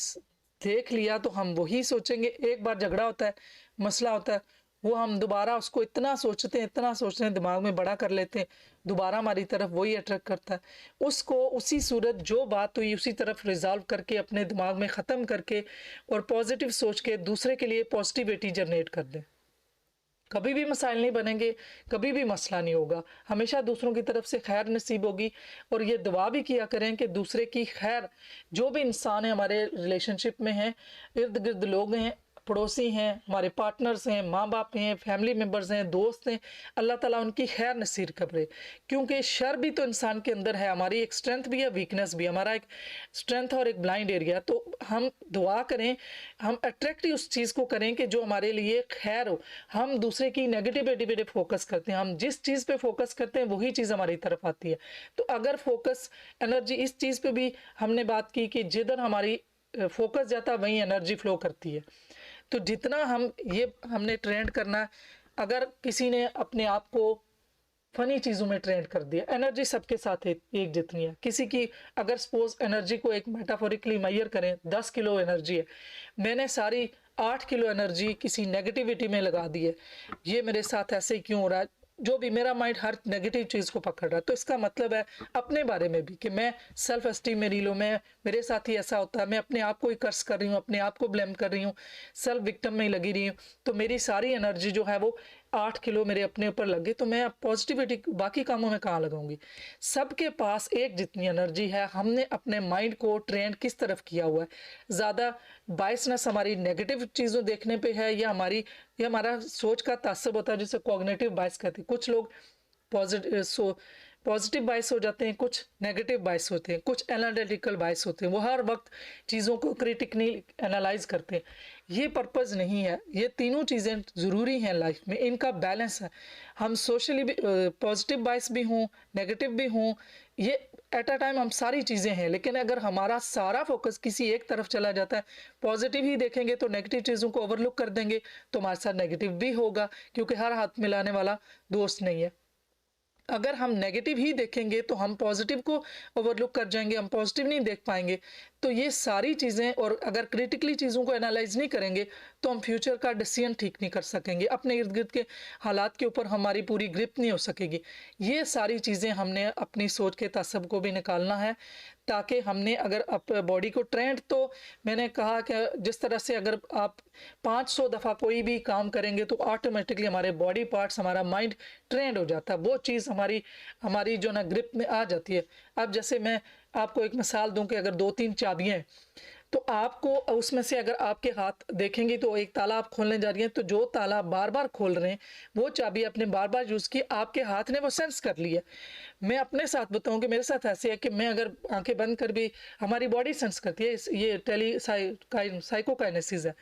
देख लिया, तो हम वही सोचेंगे। एक बार झगड़ा होता है, मसला होता है, वो हम दोबारा उसको इतना सोचते हैं, दिमाग में बड़ा कर लेते हैं, दोबारा हमारी तरफ वही अट्रैक्ट करता है। उसको उसी सूरत जो बात हुई उसी तरफ रिजॉल्व करके, अपने दिमाग में ख़त्म करके और पॉजिटिव सोच के दूसरे के लिए पॉजिटिविटी जनरेट कर दें। कभी भी मसाइल नहीं बनेंगे, कभी भी मसला नहीं होगा, हमेशा दूसरों की तरफ से खैर नसीब होगी। और ये दुआ भी किया करें कि दूसरे की खैर, जो भी इंसान है हमारे रिलेशनशिप में है, इर्द गिर्द लोग हैं, पड़ोसी हैं, हमारे पार्टनर्स हैं, माँ बाप हैं, फैमिली मेम्बर्स हैं, दोस्त हैं, अल्लाह ताला उनकी खैर नसीब करे। क्योंकि शर भी तो इंसान के अंदर है, हमारी एक स्ट्रेंथ भी है, वीकनेस भी, हमारा एक स्ट्रेंथ और एक ब्लाइंड एरिया। तो हम दुआ करें, हम अट्रैक्ट ही उस चीज़ को करें कि जो हमारे लिए खैर हो। हम दूसरे की नेगेटिविटी पे फोकस करते हैं, हम जिस चीज़ पे फोकस करते हैं वही चीज़ हमारी तरफ आती है। तो अगर फोकस एनर्जी इस चीज़ पे भी हमने बात की कि जिधर हमारी फोकस जाता है वहीं एनर्जी फ्लो करती है। तो जितना हम ये हमने ट्रेंड करना है। अगर किसी ने अपने आप को फनी चीज़ों में ट्रेंड कर दिया, एनर्जी सबके साथ है एक जितनी है। किसी की अगर सपोज एनर्जी को एक मेटाफोरिकली मेजर करें, 10 किलो एनर्जी है, मैंने सारी 8 किलो एनर्जी किसी नेगेटिविटी में लगा दी है, ये मेरे साथ ऐसे ही क्यों हो रहा है, जो भी मेरा माइंड हर नेगेटिव चीज़ को पकड़ रहा है। तो इसका मतलब है अपने बारे में भी कि मैं सेल्फ एस्टीम में रीलो, मैं मेरे साथ ही ऐसा होता है, मैं अपने आप को ही कर्स कर रही हूँ, अपने आप को ब्लेम कर रही हूँ, सेल्फ विक्टिम में ही लगी रही हूँ। तो मेरी सारी एनर्जी जो है वो 8 किलो मेरे अपने ऊपर लग गई, तो मैं पॉजिटिविटी बाकी कामों में कहाँ लगाऊंगी। सबके पास एक जितनी एनर्जी है, हमने अपने माइंड को ट्रेंड किस तरफ किया हुआ है। ज़्यादा बायसनेस हमारी नेगेटिव चीज़ों देखने पे है, या हमारा सोच का तासब होता है, जिसे कॉग्निटिव बायस कहते हैं। कुछ लोग पॉजिटिव बायस हो जाते हैं, कुछ नेगेटिव बायस होते हैं, कुछ एनालिटिकल बायस होते हैं, वो हर वक्त चीज़ों को क्रिटिकली एनालाइज करते हैं। ये पर्पज़ नहीं है। ये तीनों चीज़ें ज़रूरी हैं लाइफ में, इनका बैलेंस है। हम सोशली भी पॉजिटिव बायस भी हों, नेगेटिव भी हों, ये एट अ टाइम हम सारी चीज़ें हैं। लेकिन अगर हमारा सारा फोकस किसी एक तरफ चला जाता है, पॉजिटिव ही देखेंगे तो नेगेटिव चीज़ों को ओवरलुक कर देंगे, तो हमारे साथ नेगेटिव भी होगा, क्योंकि हर हाथ मिलाने वाला दोस्त नहीं है। अगर हम नेगेटिव ही देखेंगे तो हम पॉजिटिव को ओवरलुक कर जाएंगे, हम पॉजिटिव नहीं देख पाएंगे। तो ये सारी चीज़ें, और अगर क्रिटिकली चीज़ों को एनालाइज नहीं करेंगे तो हम फ्यूचर का डिसीजन ठीक नहीं कर सकेंगे, अपने इर्द गिर्द के हालात के ऊपर हमारी पूरी ग्रिप नहीं हो सकेगी। ये सारी चीज़ें हमने अपनी सोच के तसब को भी निकालना है, ताकि हमने अगर बॉडी को ट्रेंड, तो मैंने कहा कि जिस तरह से अगर आप 500 दफ़ा कोई भी काम करेंगे तो ऑटोमेटिकली हमारे बॉडी पार्ट्स, हमारा माइंड ट्रेंड हो जाता है, वो चीज़ हमारी जो ना ग्रिप में आ जाती है। अब जैसे मैं आपको एक मिसाल दूं कि अगर 2-3 चाबियाँ हैं, तो आपको उसमें से अगर आपके हाथ देखेंगे तो एक ताला आप खोलने जा रही हैं, तो जो ताला बार बार खोल रहे हैं वो चाबी आपने बार बार यूज़ की, आपके हाथ ने वो सेंस कर लिया। मैं अपने साथ बताऊं कि मेरे साथ ऐसे है कि मैं अगर आंखें बंद कर भी, हमारी बॉडी सेंस करती है, ये साइकोकाइनेसिस है।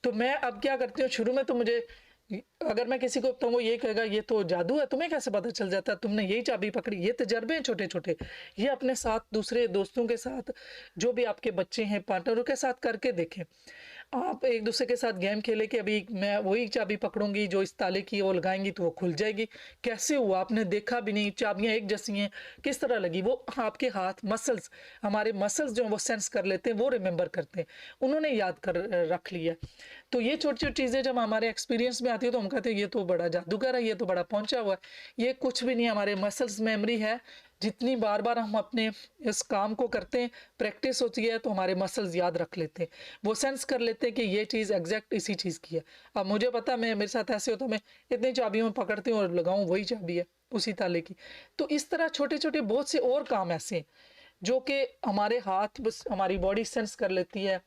तो मैं अब क्या करती हूँ, शुरू में तो मुझे, अगर मैं किसी को बताऊँ वो ये कहेगा ये तो जादू है, तुम्हें कैसे पता चल जाता है, तुमने यही चाबी पकड़ी। ये तजर्बे हैं छोटे छोटे, ये अपने साथ दूसरे दोस्तों के साथ, जो भी आपके बच्चे हैं पार्टनरों के साथ करके देखें। आप एक दूसरे के साथ गेम खेले कि अभी मैं वही चाबी पकड़ूंगी जो इस ताले की, वो लगाएंगी तो वो खुल जाएगी। कैसे हुआ, आपने देखा भी नहीं, चाबियां एक जैसी हैं, किस तरह लगी, वो आपके हाथ मसल्स, हमारे मसल्स जो वो सेंस कर लेते हैं, वो रिमेंबर करते हैं, उन्होंने याद कर रख लिया। तो ये छोटी छोटी चीज़ें जब हमारे एक्सपीरियंस में आती है तो हम कहते हैं ये तो बड़ा जादूगर है, ये तो बड़ा पहुंचा हुआ है। ये कुछ भी नहीं, हमारे मसल्स मेमोरी है। जितनी बार बार हम अपने इस काम को करते हैं, प्रैक्टिस होती है, तो हमारे मसल्स याद रख लेते हैं, वो सेंस कर लेते हैं कि ये चीज़ एग्जैक्ट इसी चीज़ की है। अब मुझे पता, मैं मेरे साथ ऐसे होता है, मैं इतनी चाबियों में पकड़ती हूँ और लगाऊँ वही चाबी है उसी ताले की। तो इस तरह छोटे छोटे बहुत से और काम ऐसे हैं जो कि हमारे हाथ, बस हमारी बॉडी सेंस कर लेती है।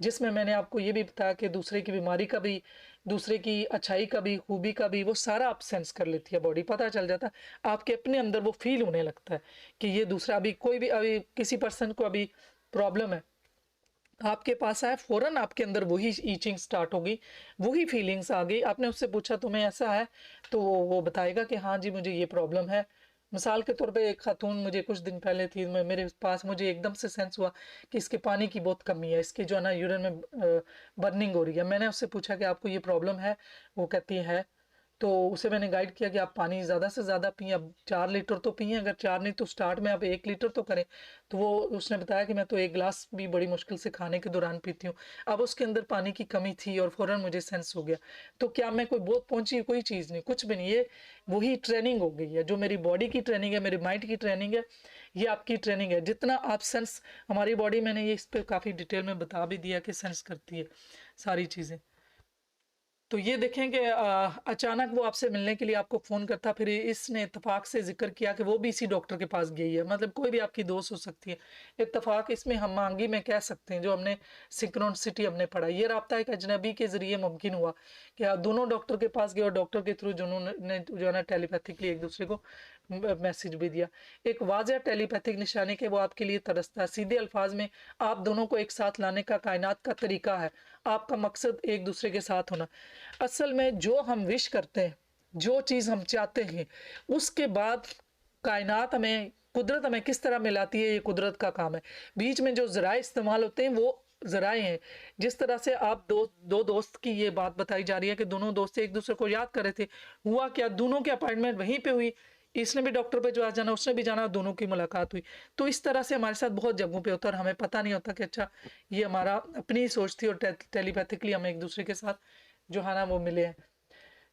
जिसमें मैंने आपको ये भी बताया कि दूसरे की बीमारी का भी, दूसरे की अच्छाई का भी, खूबी का भी, वो सारा आप सेंस कर लेती है बॉडी, पता चल जाता है आपके अपने अंदर, वो फील होने लगता है कि ये दूसरा, अभी कोई भी, अभी किसी पर्सन को अभी प्रॉब्लम है, आपके पास आया, फौरन आपके अंदर वही ईचिंग स्टार्ट होगी, वही फीलिंग्स आ गई। आपने उससे पूछा तुम्हें ऐसा है, तो वो बताएगा कि हाँ जी मुझे ये प्रॉब्लम है। मिसाल के तौर पे एक खातून मुझे कुछ दिन पहले थी, मैं मेरे पास, मुझे एकदम से सेंस हुआ कि इसके पानी की बहुत कमी है, इसके जो है ना यूरिन में बर्निंग हो रही है। मैंने उससे पूछा कि आपको ये प्रॉब्लम है, वो कहती है। तो उसे मैंने गाइड किया कि आप पानी ज़्यादा से ज़्यादा पिए, अब 4 लीटर तो पिए, अगर 4 नहीं तो स्टार्ट में आप 1 लीटर तो करें। तो वो उसने बताया कि मैं तो 1 गिलास भी बड़ी मुश्किल से खाने के दौरान पीती हूँ। अब उसके अंदर पानी की कमी थी और फ़ौरन मुझे सेंस हो गया। तो क्या मैं कोई बहुत पहुंची, कोई चीज़ नहीं, कुछ भी नहीं, ये वही ट्रेनिंग हो गई है, जो मेरी बॉडी की ट्रेनिंग है, मेरी माइंड की ट्रेनिंग है, ये आपकी ट्रेनिंग है। जितना आप सेंस, हमारी बॉडी, मैंने ये इस पर काफ़ी डिटेल में बता भी दिया कि सेंस करती है सारी चीज़ें। तो ये देखें कि अचानक वो आपसे मिलने के लिए आपको फ़ोन करता, फिर इसने इत्तेफाक से जिक्र किया कि वो भी इसी डॉक्टर के पास गई है। मतलब कोई भी आपकी दोस्त हो सकती है। इत्तेफाक इसमें हम मांगी में कह सकते हैं, जो हमने सिंक्रोनिसिटी हमने पढ़ा, ये राब्ता एक अजनबी के ज़रिए मुमकिन हुआ कि दोनों डॉक्टर के पास गए और डॉक्टर के थ्रू जिन्होंने जो है ना टेलीपैथिकली एक दूसरे को मैसेज भी दिया। एक वाज़ह टेलीपैथिक निशानी के वो आपके लिए तरसता है, सीधे अल्फाज में आप दोनों को एक साथ लाने का कायनात का तरीका है, आपका मकसद एक दूसरे के साथ होना। असल में जो हम विश करते हैं, जो चीज़ हम चाहते हैं, उसके बाद कायनात हमें, कुदरत हमें किस तरह मिलाती है, ये कुदरत का काम है। बीच में जो ज़राए इस्तेमाल होते हैं वो ज़राए हैं। जिस तरह से आप दो दोस्त की ये बात बताई जा रही है कि दोनों दोस्त एक दूसरे को याद कर रहे थे, हुआ क्या, दोनों की अपॉइंटमेंट वहीं पे हुई, इसने भी डॉक्टर पे जो आज जाना, उसने भी जाना, दोनों की मुलाकात हुई। तो इस तरह से हमारे साथ बहुत जगहों पे होता है और हमें पता नहीं होता कि अच्छा ये हमारा अपनी सोच थी और टेलीपैथिकली हम एक दूसरे के साथ जो है ना वो मिले हैं।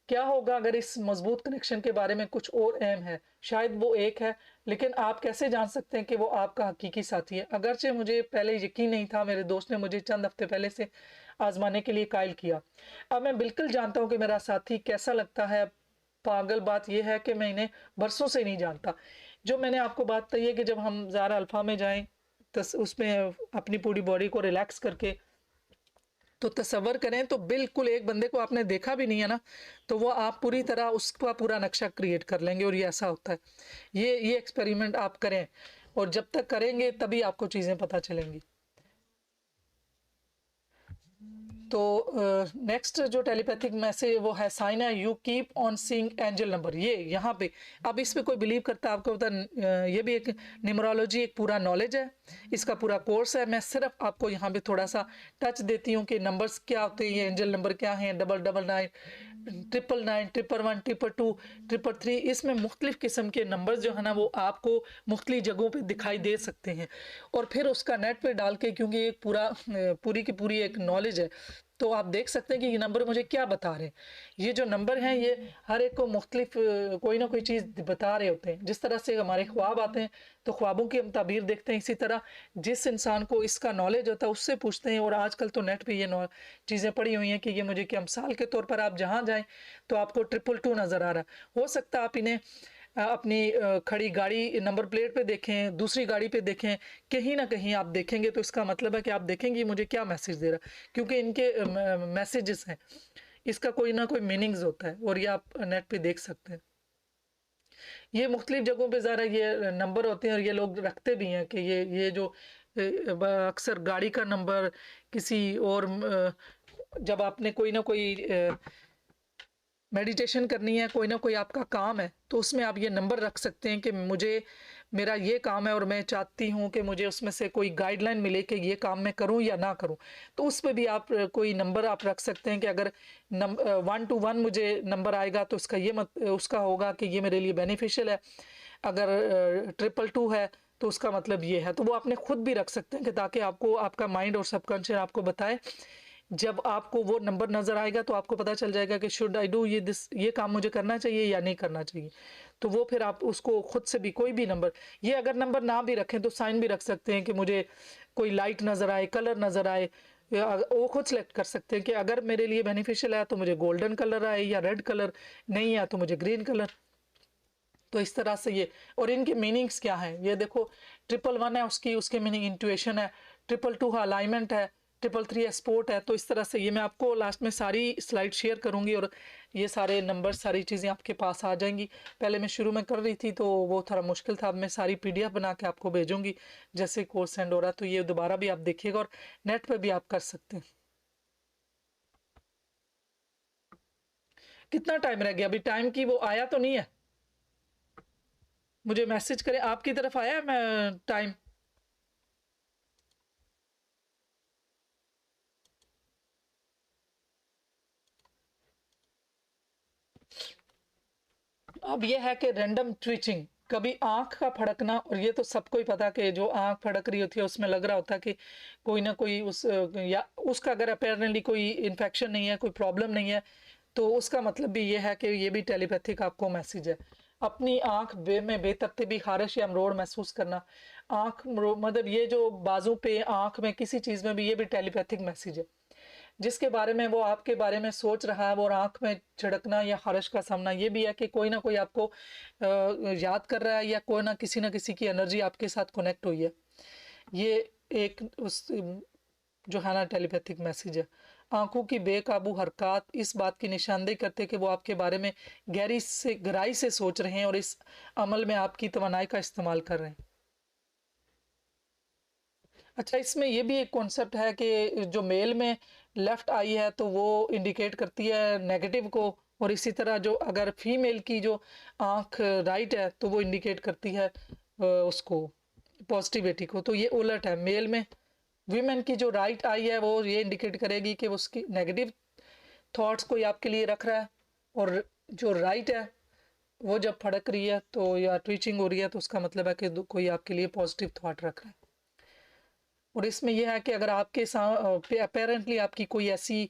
क्या होगा अगर इस मजबूत कनेक्शन के बारे में कुछ और अहम है, शायद वो एक है, लेकिन आप कैसे जान सकते हैं कि वो आपका हकीकी साथी है। अगरचे मुझे पहले यकीन नहीं था, मेरे दोस्त ने मुझे चंद हफ्ते पहले से आजमाने के लिए कायल किया। अब मैं बिल्कुल जानता हूँ कि मेरा साथी कैसा लगता है। पागल बात यह है कि मैं इन्हें बरसों से नहीं जानता। जो मैंने आपको बात बताई है कि जब हम ज़ारा अल्फा में जाएं तो उसमें अपनी पूरी बॉडी को रिलैक्स करके, तो तसव्वुर करें तो बिल्कुल एक बंदे को आपने देखा भी नहीं है ना, तो वो आप पूरी तरह उसका पूरा नक्शा क्रिएट कर लेंगे। और ये ऐसा होता है, ये एक्सपेरिमेंट आप करें, और जब तक करेंगे तभी आपको चीज़ें पता चलेंगी। तो नेक्स्ट जो टेलीपैथिक मैसेज वो है, साइन है, you keep on seeing angel number. ये यहाँ पे, अब इस पे कोई बिलीव करता है, आपको पता, ये भी एक न्यूमरोलॉजी, एक पूरा नॉलेज है, इसका पूरा कोर्स है। मैं सिर्फ आपको यहाँ पे थोड़ा सा टच देती हूँ कि नंबर्स क्या होते हैं, ये एंजल नंबर क्या हैं, 999, 999, 111, 222, 333, इसमें मुख्तलिफ किस्म के नंबर्स जो है ना वो आपको मुख्तलिफ जगहों पे दिखाई दे सकते हैं। और फिर उसका नेट पे डाल के, क्योंकि एक पूरी की पूरी एक नॉलेज है, तो आप देख सकते हैं कि ये नंबर मुझे क्या बता रहे हैं। ये जो नंबर हैं ये हर एक को मुख्तलिफ कोई ना कोई चीज़ बता रहे होते हैं। जिस तरह से हमारे ख्वाब आते हैं तो ख्वाबों की हम ताबीर देखते हैं, इसी तरह जिस इंसान को इसका नॉलेज होता है उससे पूछते हैं। और आजकल तो नेट पे ये चीज़ें पड़ी हुई हैं कि ये मुझे क्या, मिसाल के तौर पर आप जहाँ जाएँ तो आपको 222 नज़र आ रहा है, हो सकता है आप इन्हें अपनी खड़ी गाड़ी नंबर प्लेट पे देखें, दूसरी गाड़ी पे देखें, कहीं ना कहीं आप देखेंगे तो इसका मतलब है कि आप देखेंगे मुझे क्या मैसेज दे रहा है, क्योंकि इनके मैसेजेस हैं, इसका कोई ना कोई मीनिंग्स होता है और ये आप नेट पे देख सकते हैं। ये मुख्तलिफ जगहों पे ज़रा ये नंबर होते हैं और ये लोग रखते भी हैं कि ये जो अक्सर गाड़ी का नंबर किसी और जब आपने कोई ना कोई मेडिटेशन करनी है, कोई ना कोई आपका काम है, तो उसमें आप ये नंबर रख सकते हैं कि मुझे मेरा ये काम है और मैं चाहती हूँ कि मुझे उसमें से कोई गाइडलाइन मिले कि ये काम मैं करूँ या ना करूँ। तो उस पे भी आप कोई नंबर आप रख सकते हैं कि अगर 1 to 1 मुझे नंबर आएगा तो उसका ये उसका होगा कि ये मेरे लिए बेनिफिशियल है। अगर 222 है तो उसका मतलब ये है। तो वो आपने खुद भी रख सकते हैं कि ताकि आपको आपका माइंड और सबकॉन्शियस आपको बताए, जब आपको वो नंबर नज़र आएगा तो आपको पता चल जाएगा कि शुड आई डू ये काम मुझे करना चाहिए या नहीं करना चाहिए। तो वो फिर आप उसको खुद से भी कोई भी नंबर, ये अगर नंबर ना भी रखें तो साइन भी रख सकते हैं कि मुझे कोई लाइट नज़र आए, कलर नज़र आए, या वो खुद सेलेक्ट कर सकते हैं कि अगर मेरे लिए बेनिफिशियल है तो मुझे गोल्डन कलर आए या रेड कलर, नहीं है तो मुझे ग्रीन कलर। तो इस तरह से ये, और इनके मीनिंग्स क्या हैं ये देखो। 111 है उसके मीनिंग इंट्यूएशन है, 222 अलाइनमेंट है, 333 स्पोर्ट है। तो इस तरह से ये मैं आपको लास्ट में सारी स्लाइड शेयर करूंगी और ये सारे नंबर सारी चीज़ें आपके पास आ जाएंगी। पहले मैं शुरू में कर रही थी तो वो थोड़ा मुश्किल था, अब मैं सारी PDF बना के आपको भेजूंगी जैसे कोर्स सेंड हो रहा है, तो ये दोबारा भी आप देखिएगा और नेट पर भी आप कर सकते हैं। कितना टाइम रह गया अभी, टाइम की वो आया तो नहीं है, मुझे मैसेज करें आपकी तरफ आया है मैं टाइम। अब ये है कि रैंडम ट्विचिंग, कभी आंख का फड़कना, और ये तो सबको ही पता कि जो आंख फड़क रही होती है उसमें लग रहा होता है कि कोई ना कोई उस या उसका अगर अपेरेंटली कोई इन्फेक्शन नहीं है, कोई प्रॉब्लम नहीं है, तो उसका मतलब भी ये है कि ये भी टेलीपैथिक आपको मैसेज है। अपनी आंख में बेतरतीबी, खारिश या मरोड़ महसूस करना, मतलब ये जो बाजू पे आंख में किसी चीज़ में भी, ये भी टेलीपैथिक मैसेज है। जिसके बारे में वो आपके बारे में सोच रहा है, वो आंख में छिड़कना या खारिश का सामना, ये भी है कि कोई ना कोई आपको याद कर रहा है या कोई ना किसी की एनर्जी आपके साथ कनेक्ट हुई है। ये एक उस जो है ना टेलीपैथिक मैसेज है। आंखों की बेकाबू हरकत इस बात की निशानदेही करते कि वो आपके बारे में गहराई से सोच रहे हैं और इस अमल में आपकी तवानाई का इस्तेमाल कर रहे हैं। अच्छा, इसमें ये भी एक कॉन्सेप्ट है कि जो मेल में लेफ्ट आई है तो वो इंडिकेट करती है नेगेटिव को, और इसी तरह जो अगर फीमेल की जो आंख राइट है तो वो इंडिकेट करती है उसको पॉजिटिविटी को। तो ये उलट है, मेल में वीमेन की जो राइट आई है वो ये इंडिकेट करेगी कि उसकी नेगेटिव थॉट्स कोई आपके लिए रख रहा है, और जो राइट है वो जब फड़क रही है तो या ट्विचिंग हो रही है तो उसका मतलब है कि कोई आपके लिए पॉजिटिव थॉट रख रहा है। और इसमें यह है कि अगर आपके अपेरेंटली आपकी कोई ऐसी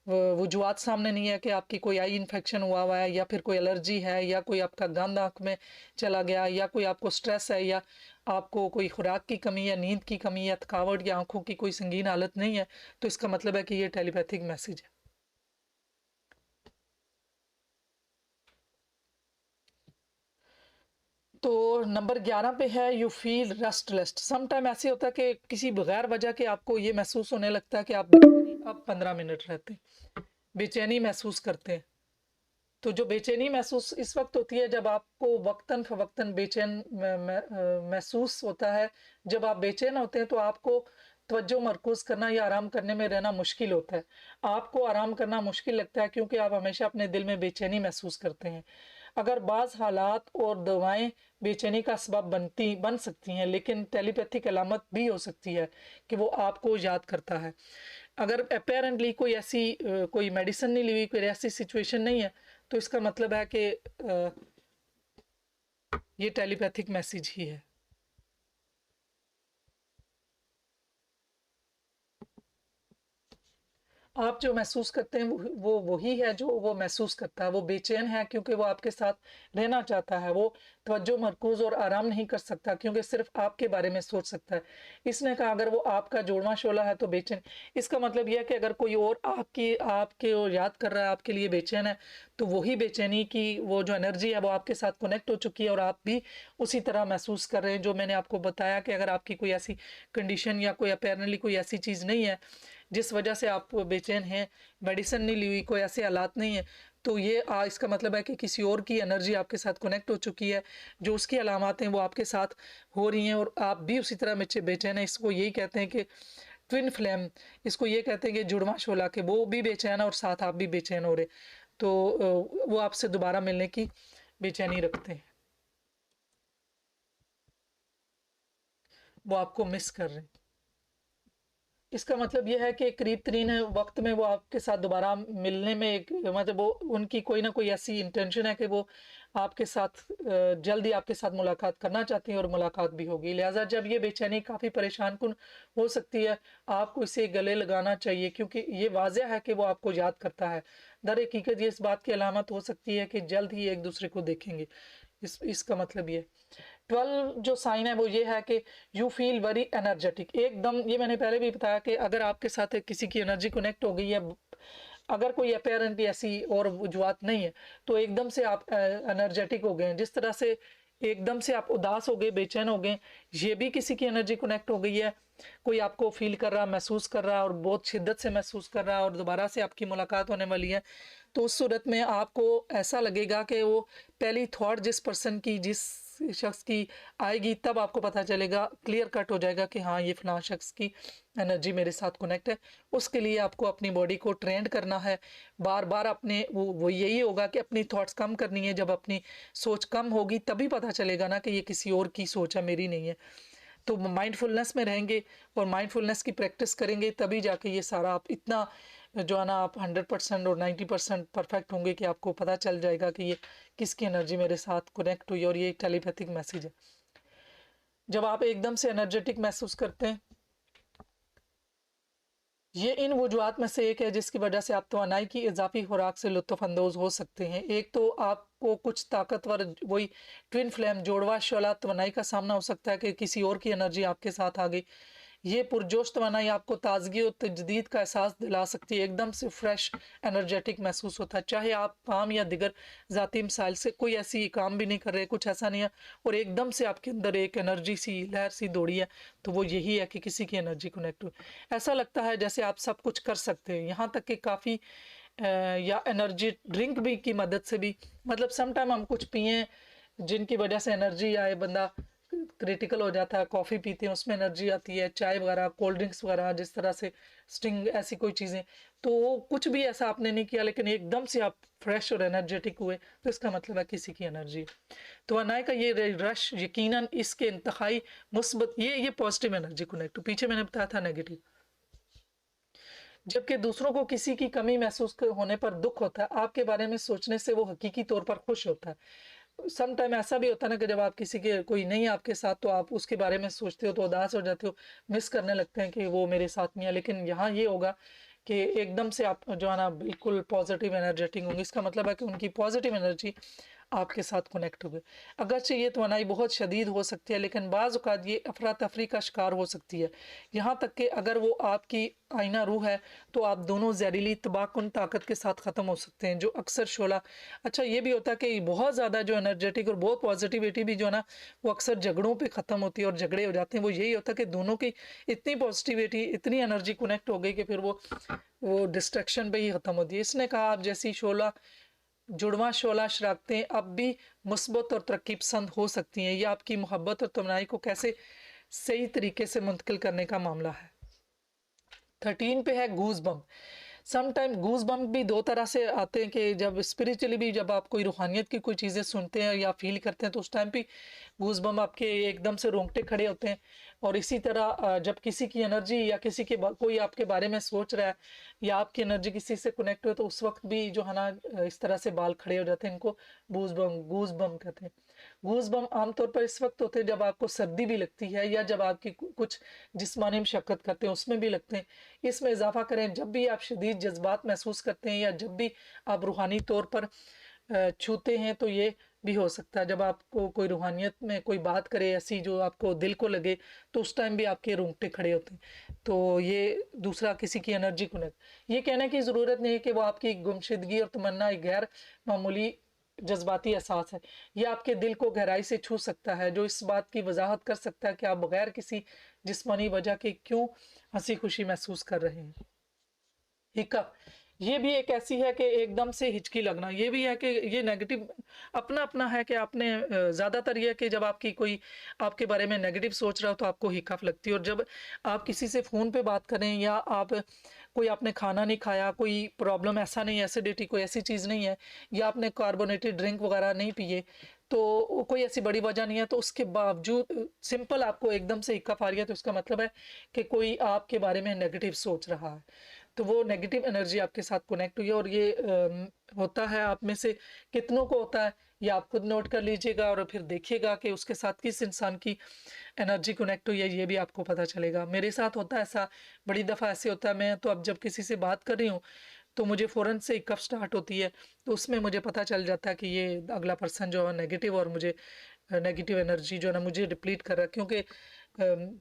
वजूहत सामने नहीं है कि आपकी कोई आई इन्फेक्शन हुआ है या फिर कोई एलर्जी है या कोई आपका गंद आँख में चला गया या कोई आपको स्ट्रेस है या आपको कोई खुराक की कमी या नींद की कमी या थकावट या आंखों की कोई संगीन हालत नहीं है, तो इसका मतलब है कि ये टेलीपैथिक मैसेज है। तो नंबर 11 पे है you feel restless. Some time ऐसे होता है कि किसी बगैर वजह के आपको ये महसूस होने लगता है कि आप अब 15 मिनट रहते हैं, बेचैनी महसूस करते हैं। तो जो बेचैनी महसूस इस वक्त होती है जब आपको वक्तन फवक्तन बेचैन महसूस होता है। जब आप बेचैन होते हैं तो आपको तवज्जो मरकूज करना या आराम करने में रहना मुश्किल होता है। आपको आराम करना मुश्किल लगता है क्योंकि आप हमेशा अपने दिल में बेचैनी महसूस करते हैं। अगर बाज़ हालात और दवाएं बेचैनी का सबब बन सकती हैं, लेकिन टेलीपैथिक अलामत भी हो सकती है कि वो आपको याद करता है। अगर अपेरेंटली कोई ऐसी कोई मेडिसिन नहीं ली हुई, कोई ऐसी सिचुएशन नहीं है, तो इसका मतलब है कि ये टेलीपैथिक मैसेज ही है। आप जो महसूस करते हैं वो वही है जो वो महसूस करता है। वो बेचैन है क्योंकि वो आपके साथ रहना चाहता है। वो तवज्जो मरकूज़ और आराम नहीं कर सकता क्योंकि सिर्फ आपके बारे में सोच सकता है। इसने कहा अगर वो आपका जुड़वां शोला है तो बेचैन। इसका मतलब यह है कि अगर कोई और आपके और याद कर रहा है, आपके लिए बेचैन है, तो वही बेचैनी की वो जो एनर्जी है वो आपके साथ कनेक्ट हो चुकी है और आप भी उसी तरह महसूस कर रहे हैं। जो मैंने आपको बताया कि अगर आपकी कोई ऐसी कंडीशन या कोई अपेरेंटली कोई ऐसी चीज़ नहीं है जिस वजह से आप बेचैन हैं, मेडिसिन नहीं ली हुई, कोई ऐसे हालात नहीं है, तो ये इसका मतलब है कि किसी और की एनर्जी आपके साथ कनेक्ट हो चुकी है। जो उसकी अलामात हैं वो आपके साथ हो रही हैं और आप भी उसी तरह में बेचैन हैं। इसको यही कहते हैं कि ट्विन फ्लेम, इसको ये कहते हैं कि जुड़वा शोला, के वो भी बेचैन है और साथ आप भी बेचैन हो रहे। तो वो आपसे दोबारा मिलने की बेचैनी रखते हैं, वो आपको मिस कर रहे हैं। इसका मतलब ये है कि करीब तरीन वक्त में वो आपके साथ दोबारा मिलने में एक मतलब वो उनकी कोई ना कोई ऐसी इंटेंशन है कि वो आपके साथ जल्दी आपके साथ मुलाकात करना चाहती हैं और मुलाकात भी होगी। लिहाजा जब ये बेचैनी काफ़ी परेशान कुन हो सकती है, आपको इसे गले लगाना चाहिए क्योंकि ये वाजह है कि वो आपको याद करता है। दर हकीकत ये इस बात की अलामत हो सकती है कि जल्द ही एक दूसरे को देखेंगे। इसका मतलब ये 12 जो साइन है वो ये है कि यू फील वेरी एनर्जेटिक एकदम। ये मैंने पहले भी बताया कि अगर आपके साथ किसी की एनर्जी कनेक्ट हो गई है, अगर कोई अपेरेंटली ऐसी और वजूहत नहीं है, तो एकदम से आप एनर्जेटिक हो गए हैं। जिस तरह से एकदम से आप उदास हो गए, बेचैन हो गए, ये भी किसी की एनर्जी कनेक्ट हो गई है। कोई आपको फील कर रहा, महसूस कर रहा है और बहुत शिद्दत से महसूस कर रहा है और दोबारा से आपकी मुलाकात होने वाली है। तो उस सूरत में आपको ऐसा लगेगा कि वो पहली थॉट जिस पर्सन की, जिस शख्स की आएगी, तब आपको पता चलेगा, क्लियर कट हो जाएगा कि हाँ ये फलां शख्स की एनर्जी मेरे साथ कनेक्ट है। उसके लिए आपको अपनी बॉडी को ट्रेंड करना है, बार बार अपने वो यही होगा कि अपनी थॉट्स कम करनी है। जब अपनी सोच कम होगी तभी पता चलेगा ना कि ये किसी और की सोच है, मेरी नहीं है। तो माइंडफुलनेस में रहेंगे और माइंडफुलनेस की प्रैक्टिस करेंगे तभी जाके ये सारा आप इतना जो है ना आप 100% और 90% परफेक्ट होंगे कि आपको पता चल जाएगा कि ये किसकी एनर्जी मेरे साथ कनेक्ट हुई और ये टेलीपैथिक मैसेज है। जब आप एकदम से एनर्जेटिक महसूस करते हैं, ये इन वजूहत में से एक है जिसकी वजह से आप तवानाई की इजाफी खुराक से लुत्फ़अंदोज़ हो सकते हैं। एक तो आपको कुछ ताकतवर वही ट्विन फ्लेम जोड़वा शोला तवानाई का सामना हो सकता है कि किसी और की एनर्जी आपके साथ आ गई। ये पुरजोश तवानाई आपको ताजगी और तजदीद का एहसास दिला सकती है। एकदम से फ्रेश एनर्जेटिक महसूस होता है, चाहे आप काम या दिगर ज़ाती मसाइल से कोई ऐसी काम भी नहीं कर रहे, कुछ ऐसा नहीं है, और एकदम से आपके अंदर एक एनर्जी सी लहर सी दौड़ी है, तो वो यही है कि किसी की एनर्जी कनेक्ट हुई। ऐसा लगता है जैसे आप सब कुछ कर सकते हैं, यहाँ तक कि काफ़ी या एनर्जी ड्रिंक भी की मदद से भी, मतलब सम टाइम हम कुछ पिए जिनकी वजह से एनर्जी आए, बंदा क्रिटिकल हो जाता है, कॉफ़ी पीते हैं उसमें एनर्जी आती है, चाय वगैरह, कोल्ड ड्रिंक्स वगैरह, जिस तरह से स्टिंग, ऐसी कोई चीज़ें। तो वो कुछ भी ऐसा आपने नहीं किया लेकिन एकदम से आप फ्रेश और एनर्जेटिक हुए, तो इसका मतलब है किसी की एनर्जी। तो अनाय का ये रश यकीनन इसके इंतहाई मुस्बत, ये पॉजिटिव एनर्जी कनेक्ट। पीछे मैंने बताया था नेगेटिव। जबकि दूसरों को किसी की कमी महसूस होने पर दुख होता है, आपके बारे में सोचने से वो हकीकी तौर पर खुश होता है। सम टाइम ऐसा भी होता है ना कि जब आप किसी के कोई नहीं है आपके साथ, तो आप उसके बारे में सोचते हो तो उदास हो जाते हो, मिस करने लगते हैं कि वो मेरे साथ नहीं है। लेकिन यहाँ ये होगा कि एकदम से आप जो है ना बिल्कुल पॉजिटिव एनर्जेटिक होंगे। इसका मतलब है कि उनकी पॉजिटिव एनर्जी आपके साथ कनेक्ट हो गई। अगरचे ये तवानाई बहुत शदीद हो सकती है लेकिन बाज़ औक़ात ये अफरा तफरी का शिकार हो सकती है। यहाँ तक कि अगर वो आपकी आईना रूह है तो आप दोनों जहरीली तबाहकुन ताकत के साथ ख़त्म हो सकते हैं, जो अक्सर शोला। अच्छा ये भी होता है कि बहुत ज़्यादा जो एनर्जेटिक और बहुत पॉजिटिविटी भी जो है ना वो अक्सर झगड़ों पे ख़त्म होती है और झगड़े हो जाते हैं। वो यही होता है कि दोनों की इतनी पॉजिटिविटी, इतनी एनर्जी कनेक्ट हो गई कि फिर वो डिस्ट्रैक्शन पे ही ख़त्म होती है। इसने कहा आप जैसी शोला जुड़वा शोला शरारतें अब भी मुस्बत और तरक्की पसंद हो सकती हैं। यह आपकी मोहब्बत और तमन्नाई को कैसे सही तरीके से मुंतकिल करने का मामला है। 13 पे है गूज बम। सम टाइम गूज बम भी दो तरह से आते हैं कि जब स्पिरिचुअली भी जब आप कोई रूहानियत की कोई चीज़ें सुनते हैं या फील करते हैं तो उस टाइम भी गूज बम आपके एकदम से रोंगटे खड़े होते हैं। और इसी तरह जब किसी की एनर्जी या किसी के कोई आपके बारे में सोच रहा है या आपकी एनर्जी किसी से कनेक्ट हो तो उस वक्त भी जो है ना इस तरह से बाल खड़े हो जाते हैं। इनको गूज बम कहते हैं। गूज़बम्प आमतौर पर इस वक्त होते हैं जब आपको सर्दी भी लगती है या जब आपकी कुछ जिस्मानी मशक्क़त करते हैं उसमें भी लगते हैं। इसमें इजाफा करें जब भी आप शदीद जज्बात महसूस करते हैं या जब भी आप रूहानी तौर पर छूते हैं तो ये भी हो सकता है। जब आपको कोई रूहानियत में कोई बात करे ऐसी जो आपको दिल को लगे तो उस टाइम भी आपके रोंगटे खड़े होते हैं। तो ये दूसरा किसी की एनर्जी को ये कहने की ज़रूरत नहीं है कि वो आपकी गुमशुदगी और तमन्ना एक गैर मामूली जज्बाती एहसास है। ये आपके दिल को गहराई से छू सकता है जो इस बात की वजाहत कर सकता है कि आप बगैर किसी जिस्मानी वजह के क्यों हंसी खुशी महसूस कर रहे हैं। हिकअप ये भी एक ऐसी है कि एकदम से हिचकी लगना, ये भी है कि ये नेगेटिव अपना अपना है कि आपने ज़्यादातर ये है कि जब आपकी कोई आपके बारे में नेगेटिव सोच रहा हो तो आपको हिकअप लगती है। और जब आप किसी से फ़ोन पे बात करें या आप कोई आपने खाना नहीं खाया, कोई प्रॉब्लम ऐसा नहीं है, एसिडिटी कोई ऐसी चीज़ नहीं है, या आपने कार्बोनेटेड ड्रिंक वगैरह नहीं पिए, तो कोई ऐसी बड़ी वजह नहीं है, तो उसके बावजूद सिंपल आपको एकदम से हिक्कफ आ रही है तो इसका मतलब है कि कोई आपके बारे में नेगेटिव सोच रहा है। तो वो नेगेटिव एनर्जी आपके साथ कनेक्ट हुई है। और ये होता है आप में से कितनों को होता है, ये आप खुद नोट कर लीजिएगा और फिर देखिएगा कि उसके साथ किस इंसान की एनर्जी कनेक्ट हुई है, ये भी आपको पता चलेगा। मेरे साथ होता है ऐसा, बड़ी दफ़ा ऐसे होता है, मैं तो अब जब किसी से बात कर रही हूँ तो मुझे फ़ौरन से कब स्टार्ट होती है तो उसमें मुझे पता चल जाता है कि ये अगला पर्सन जो है नेगेटिव, और मुझे नेगेटिव एनर्जी जो है ना मुझे डिप्लीट कर रहा है। क्योंकि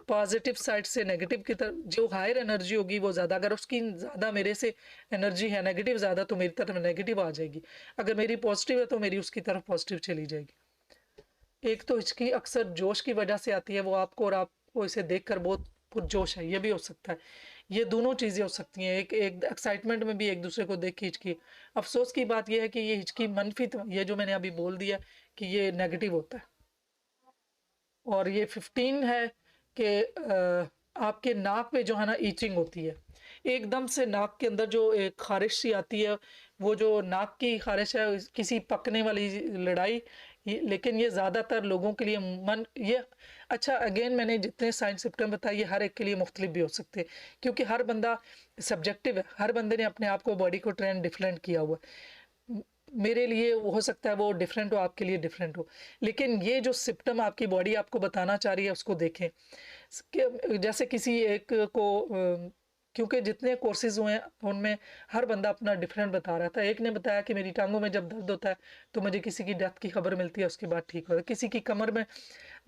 पॉजिटिव साइड से नेगेटिव की तरफ जो हायर एनर्जी होगी वो ज़्यादा, अगर उसकी ज़्यादा मेरे से एनर्जी है नेगेटिव ज़्यादा तो मेरी तरफ नेगेटिव आ जाएगी, अगर मेरी पॉजिटिव है तो मेरी उसकी तरफ पॉजिटिव चली जाएगी। एक तो हिचकी अक्सर जोश की वजह से आती है, वो आपको और आपको इसे देखकर बहुत पुरजोश है, ये भी हो सकता है। ये दोनों चीज़ें हो सकती हैं, एक एक एक्साइटमेंट में भी एक दूसरे को देख के हिचकी। अफसोस की बात यह है कि ये हिचकी मनफी, ये जो मैंने अभी बोल दिया कि ये नेगेटिव होता है। और ये 15 है कि आपके नाक पे जो है ना ईचिंग होती है, एकदम से नाक के अंदर जो एक खारिश सी आती है, वो जो नाक की खारिश है किसी पकने वाली लड़ाई, लेकिन ये ज़्यादातर लोगों के लिए मन ये अच्छा अगेन मैंने जितने साइन सिम्टम बताए ये हर एक के लिए मुख्तलिफ भी हो सकते हैं, क्योंकि हर बंदा सब्जेक्टिव है, हर बंदे ने अपने आप को बॉडी को ट्रेन डिफरेंट किया हुआ है। मेरे लिए हो सकता है वो डिफरेंट हो, आपके लिए डिफरेंट हो, लेकिन ये जो सिम्टम आपकी बॉडी आपको बताना चाह रही है उसको देखें। जैसे किसी एक को क्योंकि जितने कोर्सेज हुए हैं उनमें हर बंदा अपना डिफरेंट बता रहा था। एक ने बताया कि मेरी टांगों में जब दर्द होता है तो मुझे किसी की डेथ की खबर मिलती है, उसके बाद ठीक होता है। किसी की कमर में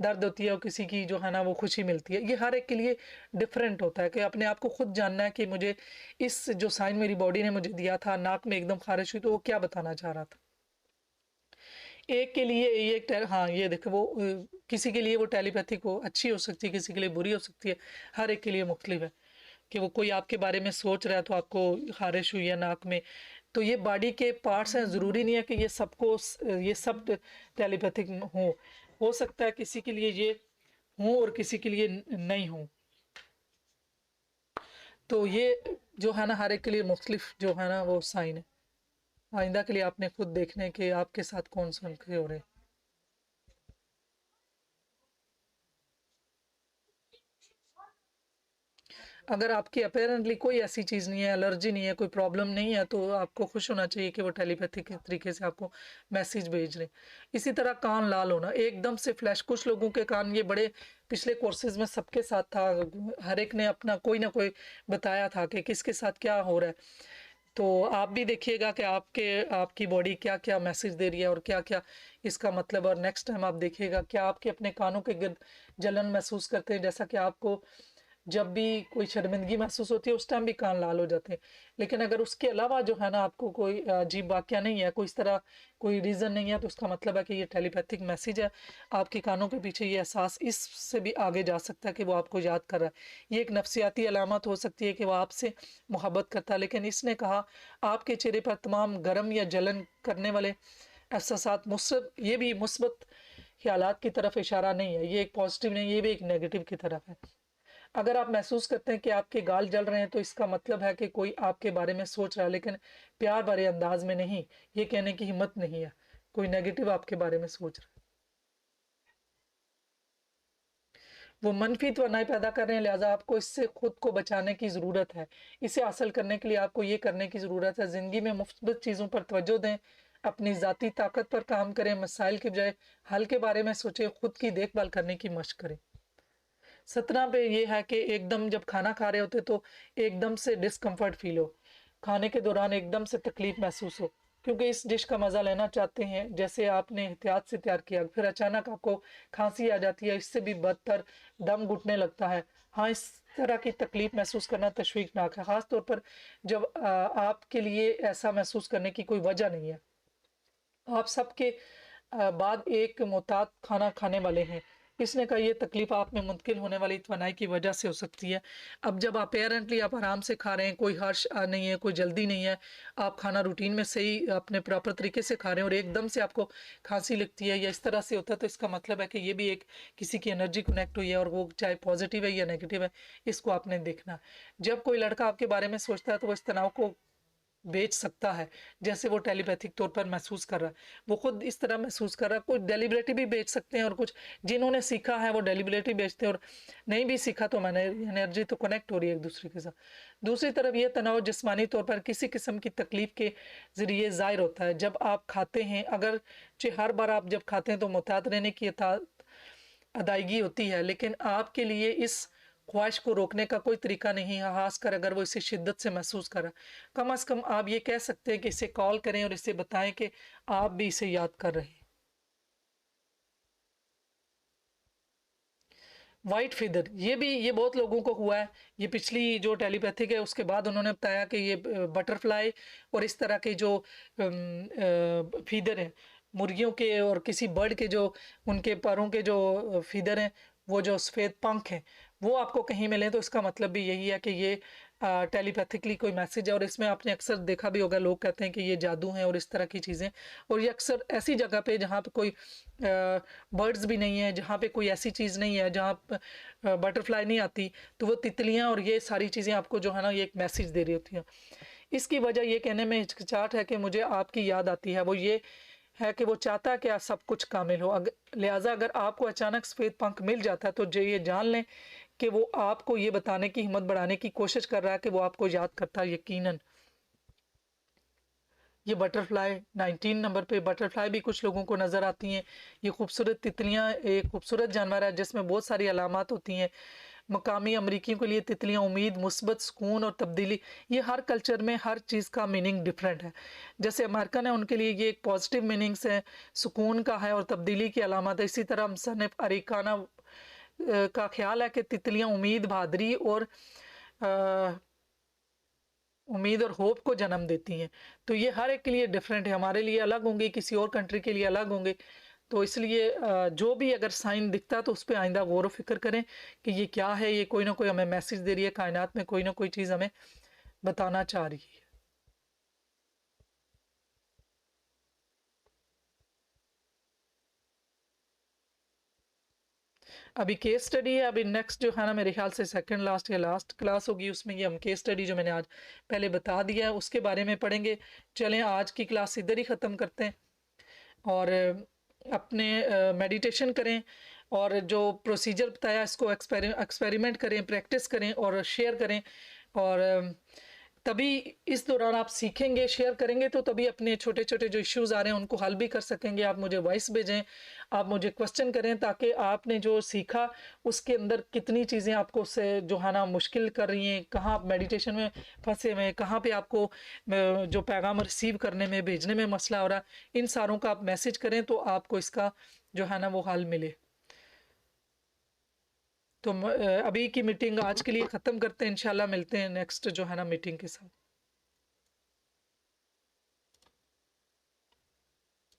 दर्द होती है और किसी की जो है ना वो खुशी मिलती है। ये हर एक के लिए डिफरेंट होता है कि अपने आप को खुद जानना है कि मुझे इस जो साइन मेरी बॉडी ने मुझे दिया था, नाक में एकदम खारिश हुई, तो वो क्या बताना चाह रहा था। एक के लिए ये हाँ ये देखो वो किसी के लिए वो टेलीपैथिक हो अच्छी हो सकती है, किसी के लिए बुरी हो सकती है, हर एक के लिए मुख्तलिफ है। कि वो कोई आपके बारे में सोच रहा है तो आपको खारिश हुई है नाक में, तो ये बॉडी के पार्ट्स हैं, ज़रूरी नहीं है कि ये सबको ये सब टेलीपैथिक हो सकता है किसी के लिए ये हो और किसी के लिए नहीं हो। तो ये जो है ना हर एक के लिए मुख्तलिफ जो है ना वो साइन है। आइंदा के लिए आपने खुद देखने के आपके साथ कौन से हो रहे हैं। अगर आपकी अपेरेंटली कोई ऐसी चीज़ नहीं है, एलर्जी नहीं है, कोई प्रॉब्लम नहीं है, तो आपको खुश होना चाहिए कि वो टेलीपैथिक तरीके से आपको मैसेज भेज रहे हैं। इसी तरह कान लाल होना, एकदम से फ्लैश, कुछ लोगों के कान ये बड़े पिछले कोर्सेज में सबके साथ था, हर एक ने अपना कोई ना कोई बताया था कि किसके साथ क्या हो रहा है। तो आप भी देखिएगा कि आपकी बॉडी क्या क्या मैसेज दे रही है और क्या क्या इसका मतलब। और नेक्स्ट टाइम आप देखिएगा क्या आपके अपने कानों के गिर्द जलन महसूस करते हैं, जैसा कि आपको जब भी कोई शर्मिंदगी महसूस होती है उस टाइम भी कान लाल हो जाते हैं। लेकिन अगर उसके अलावा जो है ना आपको कोई अजीब वाक़या नहीं है, कोई इस तरह कोई रीज़न नहीं है, तो उसका मतलब है कि ये टेलीपैथिक मैसेज है। आपके कानों के पीछे ये एहसास इससे भी आगे जा सकता है कि वो आपको याद कर रहा है। ये एक नफ्सियाती अलामत हो सकती है कि वो आपसे मोहब्बत करता है, लेकिन इसने कहा आपके चेहरे पर तमाम गर्म या जलन करने वाले एहसास मुस्बत, ये भी मुस्बत ख्यालात की तरफ इशारा नहीं है, ये एक पॉजिटिव नहीं, ये भी एक नेगेटिव की तरफ है। अगर आप महसूस करते हैं कि आपके गाल जल रहे हैं तो इसका मतलब है कि कोई आपके बारे में सोच रहा है, लेकिन प्यार भरे अंदाज में नहीं, ये कहने की हिम्मत नहीं है, कोई नेगेटिव आपके बारे में सोच रहा है। वो मनफी तवन्नाई पैदा कर रहे हैं, लिहाजा आपको इससे खुद को बचाने की ज़रूरत है। इसे हासिल करने के लिए आपको ये करने की ज़रूरत है, ज़िंदगी में मुफ्त चीज़ों पर तवज्जो दें, अपनी ज़ाती ताकत पर काम करें, मसाइल के बजाय हल के बारे में सोचें, खुद की देखभाल करने की मशक करें। 17 पे ये है कि एकदम जब खाना खा रहे होते तो एकदम से डिस्कम्फर्ट फील हो, खाने के दौरान एकदम से तकलीफ महसूस हो, क्योंकि इस डिश का मज़ा लेना चाहते हैं जैसे आपने एहतियात से तैयार किया, फिर अचानक आपको खांसी आ जाती है, इससे भी बदतर दम घुटने लगता है। हाँ, इस तरह की तकलीफ महसूस करना तशवीशनाक है, ख़ास तौर पर जब आपके लिए ऐसा महसूस करने की कोई वजह नहीं है। आप सबके बाद एक मोहतात खाना खाने वाले हैं। इसने कहा ये तकलीफ आप में मुंतकिल होने वाली तवानाई की वजह से हो सकती है। अब जब अपेरेंटली आप आराम से खा रहे हैं, कोई हर्ष नहीं है, कोई जल्दी नहीं है, आप खाना रूटीन में सही अपने प्रॉपर तरीके से खा रहे हैं और एकदम से आपको खांसी लगती है या इस तरह से होता है, तो इसका मतलब है कि ये भी एक किसी की एनर्जी कनेक्ट हुई है और वो चाहे पॉजिटिव है या नेगेटिव है, इसको आपने देखना। जब कोई लड़का आपके बारे में सोचता है तो वो इस तनाव को बेच सकता है, जैसे वो टेलीपैथिक तौर पर महसूस कर रहा है, वो खुद इस तरह महसूस कर रहा है। कुछ डेलिबरेटली भी बेच सकते हैं और कुछ जिन्होंने सीखा है वो डेलिबरेटली बेचते हैं, और नहीं भी सीखा तो मैंने एनर्जी तो कनेक्ट हो रही है एक दूसरे के साथ। दूसरी तरफ ये तनाव जिस्मानी तौर पर किसी किस्म की तकलीफ के ज़रिए ज़ाहिर होता है जब आप खाते हैं। अगर हर बार आप जब खाते हैं तो मोहतात रहने की अदायगी होती है, लेकिन आपके लिए इस ख्वाहिश को रोकने का कोई तरीका नहीं है, खासकर अगर वो इसे शिद्दत से महसूस कर रहा है। कम अज़ कम आप ये कह सकते हैं कि इसे कॉल करें और इसे बताएं कि आप भी इसे याद कर रहे हैं। वाइट फीदर, ये बहुत लोगों को हुआ है। ये पिछली जो टेलीपैथिक है उसके बाद उन्होंने बताया कि ये बटरफ्लाई और इस तरह के जो फीदर हैं, मुर्गियों के और किसी बर्ड के जो उनके पैरों के जो फीदर हैं, वो जो सफ़ेद पंख हैं, वो आपको कहीं मिले तो इसका मतलब भी यही है कि ये टेलीपैथिकली कोई मैसेज है। और इसमें आपने अक्सर देखा भी होगा, लोग कहते हैं कि ये जादू है और इस तरह की चीज़ें, और ये अक्सर ऐसी जगह पे जहाँ पे कोई बर्ड्स भी नहीं है, जहाँ पे कोई ऐसी चीज़ नहीं है, जहाँ बटरफ्लाई नहीं आती, तो वो तितलियाँ और ये सारी चीज़ें आपको जो है ना ये एक मैसेज दे रही होती हैं। इसकी वजह ये कहने में हिचकिचाहट है कि मुझे आपकी याद आती है, वो ये है कि वो चाहता है कि आप सब कुछ कामिल हो। लिहाजा अगर आपको अचानक सफ़ेद पंख मिल जाता है तो जो ये जान लें कि वो आपको ये बताने की हिम्मत बढ़ाने की कोशिश कर रहा है कि वो आपको याद करता है यकीनन। ये बटरफ्लाई 19 नंबर पे बटरफ्लाई भी कुछ लोगों को नज़र आती हैं। ये खूबसूरत तितलियाँ एक खूबसूरत जानवर है जिसमें बहुत सारी अलामात होती हैं। मकामी अमरीकियों के लिए तितलियाँ उम्मीद, मुस्बत, सुकून और तब्दीली, ये हर कल्चर में हर चीज़ का मीनिंग डिफरेंट है। जैसे अमेरिकन है उनके लिए ये एक पॉजिटिव मीनिंग्स है, सुकून का है और तब्दीली की अलामत है। इसी तरह मुसन्निफ़ अरिकाना का ख्याल है कि तितलियाँ उम्मीद, बहादुरी और उम्मीद और होप को जन्म देती हैं। तो ये हर एक के लिए डिफरेंट है, हमारे लिए अलग होंगे, किसी और कंट्री के लिए अलग होंगे। तो इसलिए जो भी अगर साइन दिखता तो उस पर आइंदा गौर व फिक्र करें कि ये क्या है, ये कोई ना कोई हमें मैसेज दे रही है, कायनात में कोई ना कोई चीज़ हमें बताना चाह रही है। अभी केस स्टडी है, अभी नेक्स्ट जो है ना मेरे ख्याल से सेकंड लास्ट या लास्ट क्लास होगी, उसमें ये हम केस स्टडी जो मैंने आज पहले बता दिया है उसके बारे में पढ़ेंगे। चलें आज की क्लास इधर ही ख़त्म करते हैं और अपने मेडिटेशन करें और जो प्रोसीजर बताया इसको एक्सपेरिमेंट करें, प्रैक्टिस करें और शेयर करें। और तभी इस दौरान आप सीखेंगे, शेयर करेंगे, तो तभी अपने छोटे छोटे जो इश्यूज़ आ रहे हैं उनको हल भी कर सकेंगे। आप मुझे वॉइस भेजें, आप मुझे क्वेश्चन करें, ताकि आपने जो सीखा उसके अंदर कितनी चीज़ें आपको उससे जो है ना मुश्किल कर रही हैं, कहाँ आप मेडिटेशन में फंसे हुए हैं, कहाँ पे आपको जो पैगाम रिसीव करने में, भेजने में मसला हो रहा है, इन सारों का आप मैसेज करें तो आपको इसका जो है ना वो हल मिले। तो अभी की मीटिंग आज के लिए ख़त्म करते हैं, इंशाल्लाह मिलते हैं नेक्स्ट जो है ना मीटिंग के साथ।